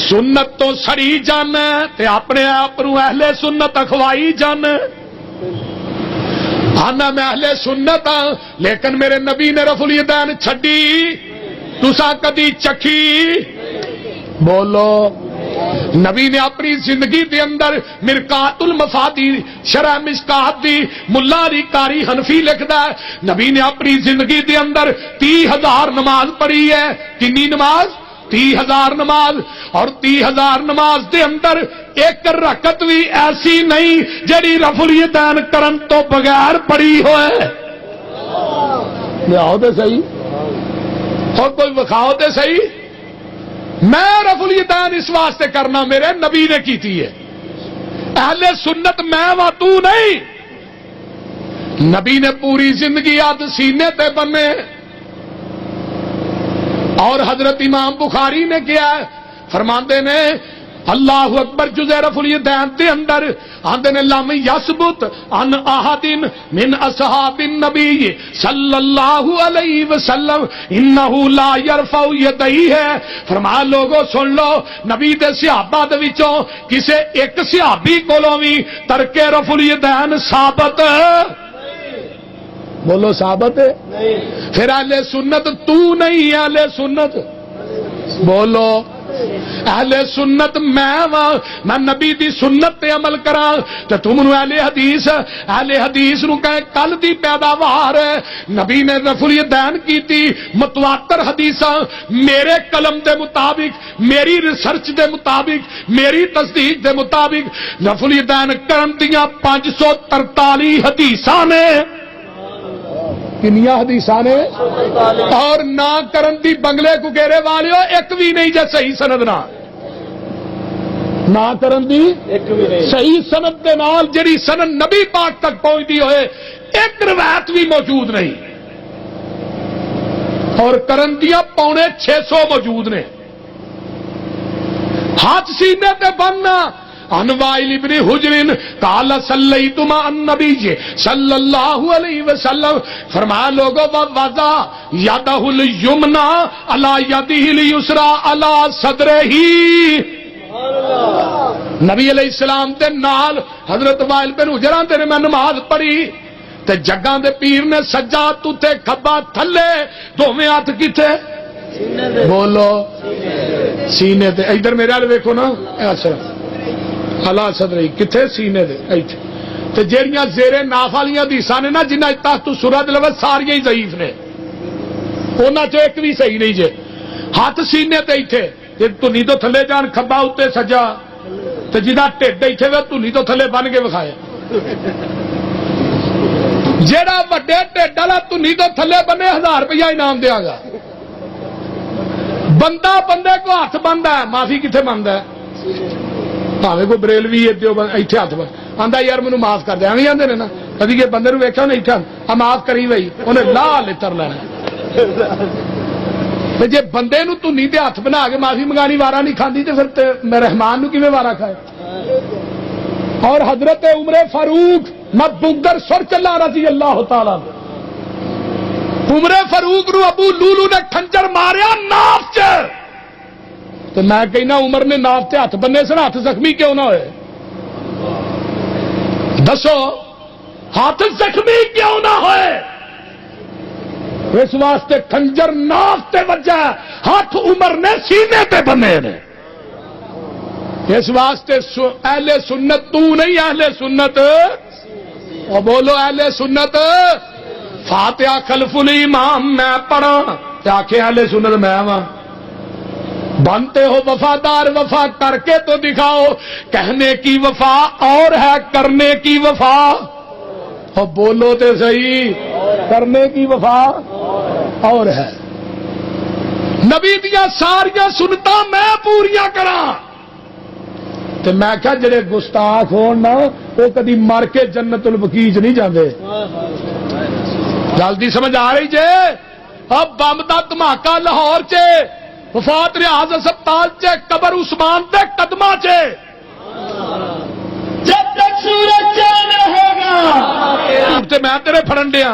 سنت تو سڑی جان تے اپنے آپ نو اہل سنت اخوائی جان. آنا میں اہل سنت ہاں لیکن میرے نبی نے رفع الیدین چھڈی، تساں کدی چکھی؟ بولو. نبی نے اپنی زندگی دے اندر مرقات المفادی شرح مشکات دی ملا علی قاری حنفی لکھدا ہے، نبی نے اپنی زندگی دے اندر 30,000 نماز پڑھی ہے. کنی نماز؟ 30,000 نماز. اور 30,000 نماز دے اندر ایک رکعت بھی ایسی نہیں جڑی رفع الیدین کرن تو بغیر پڑھی ہوئے. لیاؤ تے صحیح، اور کوئی وکھاؤ تے صحیح. میں رفع الیدین اس واسطے کرنا میرے نبی نے کیتی ہے. اہل سنت میں و تو نہیں. نبی نے پوری زندگی ہاتھ سینے تے بنے. اور حضرت امام بخاری نے کیا ہے، فرماندے نے اللہ اکبر جزء رفع الیدین دے اندر آندے نے لم یثبت عن احد من اصحاب النبی صلی اللہ علیہ وسلم انه لا يرفع یدیہ. فرمایا لوگوں سن لو، نبی دے صحابہ دے وچوں کسے ایک صحابی کولوں وی ترک رفع الیدین ثابت، بولو ثابت ہے. پھر اہل سنت تو نہیں، اہل سنت بولو. اہل سنت میں نبی دی سنت تے عمل کراں تے تم نو اہل حدیث نو کہے کل دی پیداوار ہے. نبی نے رفع الیدین کیتی، متواتر حدیثاں میرے قلم دے مطابق، میری ریسرچ دے مطابق، میری تصدیق دے مطابق رفع الیدین کرن دیاں 543 حدیثاں نے. کنیا حدیثاں نے؟ اور نہ کرن دی بنگلے کو گیرے والیو ایک بھی نہیں جے صحیح سند نہ کرن دی صحیح سند دے نال جڑی سند نبی پاک تک پہنچتی ہوئے ایک روایت بھی موجود نہیں. اور کرن دیا 650 موجود نے. ہاتھ سینے تے بننا. عن وائل ابن حجر قال صلیت مع النبی صلی اللہ علیہ وسلم، فرمایا لوگوں وضع یدہ الیمنی علی یدہ الیسری علی صدرہ. نبی علیہ السلام تے نال حضرت وائل بن حجر آندے نے میں نماز پڑھی تے جگاں دے پیر نے سجا تے کھبا تھلے دوویں ہاتھ کیتے؟ بولو سینے تے. ادھر میرے ال ویکھو نا، اچھا اللہ صدر کتنے سینے دے ایتھے. تے جیڑیاں زیر ناف والیاں حدیثاں نے نا جنہاں تحت سورۃ لفظ ساریاں ہی ضعیف نے، انہاں چ ایک بھی صحیح نہیں جے. ہاتھ سینے تے ایتھے تے تھنی تو تھلے جان کھبا اوتے سجا تے جدا ٹھڈ ایتھے وے تھنی تو تھلے بن کے وکھایا. جیڑا وڈے ٹھڈ والا تھنی تو تھلے بنے 1000 روپیہ انعام دیاں گا. بندہ بندے کو ہاتھ بندا ہے، معافی کتنے بندا ہے؟ بھاوے کوئی بریلوی ایتھے ہاتھ بن آندا یار مینوں معاف کر دے، ایویں آندے نے نا. کدی کہ بندے نوں ویکھیا نہیں تھا معاف کری بھائی انہیں لا لتر لینا. جے بندے نوں تنی تے ہاتھ بنا کے معافی منگانی وارا نہیں کھاندی تے پھر میں رحمان نوں کیویں وارا کھائے. اور حضرت عمر فاروق مبوگر سر چلا رضی اللہ تعالی عنہ، عمر فاروق نو ابو لولو نے کھنجر ماریا ناف چ. تو میں کہنا عمر نے ناف تے ہاتھ بننے سن، ہاتھ زخمی کیوں نہ ہوئے؟ دسو ہاتھ زخمی کیوں نہ ہوئے؟ اس واسطے کھنجر ناف تے وجہ، ہاتھ عمر نے سینے تے بنے نے. اس واسطے اہل سنت تو نہیں، اہل سنت اور بولو اہل سنت. فاتحہ خلف الامام میں پڑھا تے آکھے اہل سنت میں ہاں. بنتے ہو وفادار، وفا کر کے تو دکھاؤ. کہنے کی وفا اور ہے، کرنے کی وفا اور بولو تے صحیح، کرنے کی وفا اور ہے. نبی دیا ساریاں سنتاں میں پوریاں کراں تے میں کہا جڑے گستاخ ہون نا وہ کدی مر کے جنت البقیع نہیں جاندے. جلدی سمجھ آ رہی جے؟ اب بم دا دھماکہ لاہور چ، وفات ریاض ہسپتال چ، قبر عثمان دے قدماں چ، جب تک سورج چاند رہے گا جھوٹ تے میں تیرے پھڑن دیا،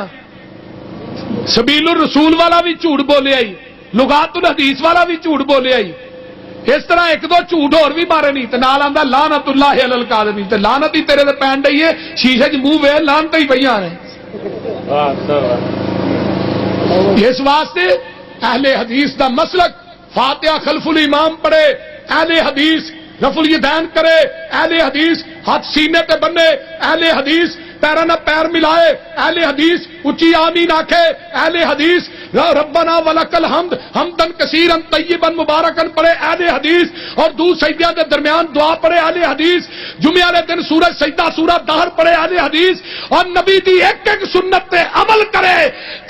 سبیل الرسول والا بھی جھوٹ بولے آئی، لغات الحدیث والا بھی جھوٹ بولے آئی، اس طرح ایک دو جھوٹ اور بھی مارے نہیں تے نال آندا لعنت اللہ علی الکاذبین، تے لعنت ہی تیرے تے پین ڈئی ہے، شیشے چ منہ وے لعنت ہی پਈاں نے۔ اس واسطے اہل حدیث دا مسلک فاتحہ خلف الامام پڑھے، اہل حدیث رفع الیدین کرے، اہل حدیث ہاتھ سینے تے بنے، اہل حدیث پیرا نہ پیر ملائے، اہل حدیث اچھی آمین آکھے، اہل حدیث ربنا ولک الحمد حمدن کثیرا طیبا مبارکن پڑھے، اہل حدیث اور دو سجدہ کے درمیان دعا پڑھے، اہل حدیث جمعہ والے دن سورج سجدہ سورہ دہر پڑھے، اہل حدیث اور نبی دی ایک ایک سنت پہ عمل کرے،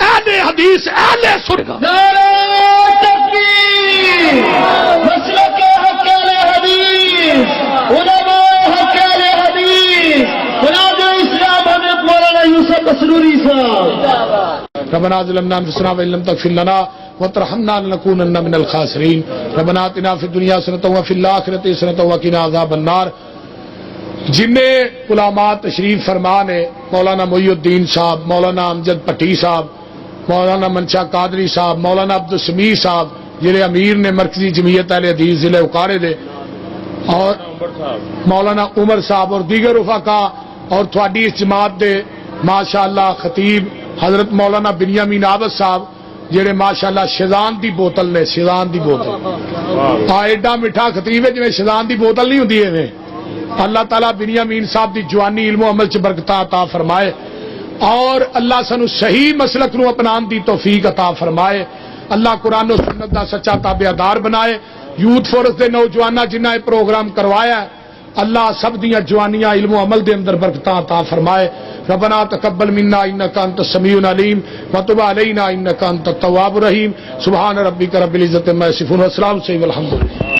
اہل حدیث اہل سنت۔ نعرہ تکبیر، مسلک حق اہل حدیث، علماء حق اہل حدیث، بلاد اسلام حضرت مولانا یوسف اسروری صاحب۔ ربنا ظلمنا انفسنا وان لم تغفر لنا وترحمنا لنكونن من الخاسرين ربنا آتنا في الدنيا حسنة وفي الآخرة حسنة وقنا عذاب النار۔ جن علماء تشریف فرما نے مولانا محی الدین صاحب، مولانا امجد پٹی صاحب، مولانا منشا قادری صاحب، مولانا عبدالسمیع صاحب جڑے امیر نے مرکزی جمعیت اہل حدیث ضلع اکارے دے، اور مولانا عمر صاحب اور دیگر رفقا، اور تھوڑی اس جماعت دے ماشاءاللہ خطیب حضرت مولانا بنیامین عابد صاحب جڑے ماشاءاللہ شیزان دی بوتل نے، شیزان دی بوتل ایڈا میٹھا خطیب ہے جویں شیزان دی بوتل نہیں ہوندی ایویں۔ اللہ تعالیٰ بنیامین صاحب دی جوانی علم و عمل چ برکتاں عطا فرمائے، اور اللہ سانو صحیح مسلک نو اپنان دی توفیق عطا فرمائے، اللہ قرآن و سنت دا سچا تابعدار بنائے۔ یوتھ فورس دے نوجواناں جنہاں یہ پروگرام کروایا ہے، اللہ سب دیاں جوانیاں علم و عمل دے اندر برکتاں عطا فرمائے۔ ربنا تقبل منا انک انت السمیع العلیم وتب علینا انک انت التواب الرحیم۔ سبحان ربک رب العزت عما یصفون والسلام علیکم والحمد للہ۔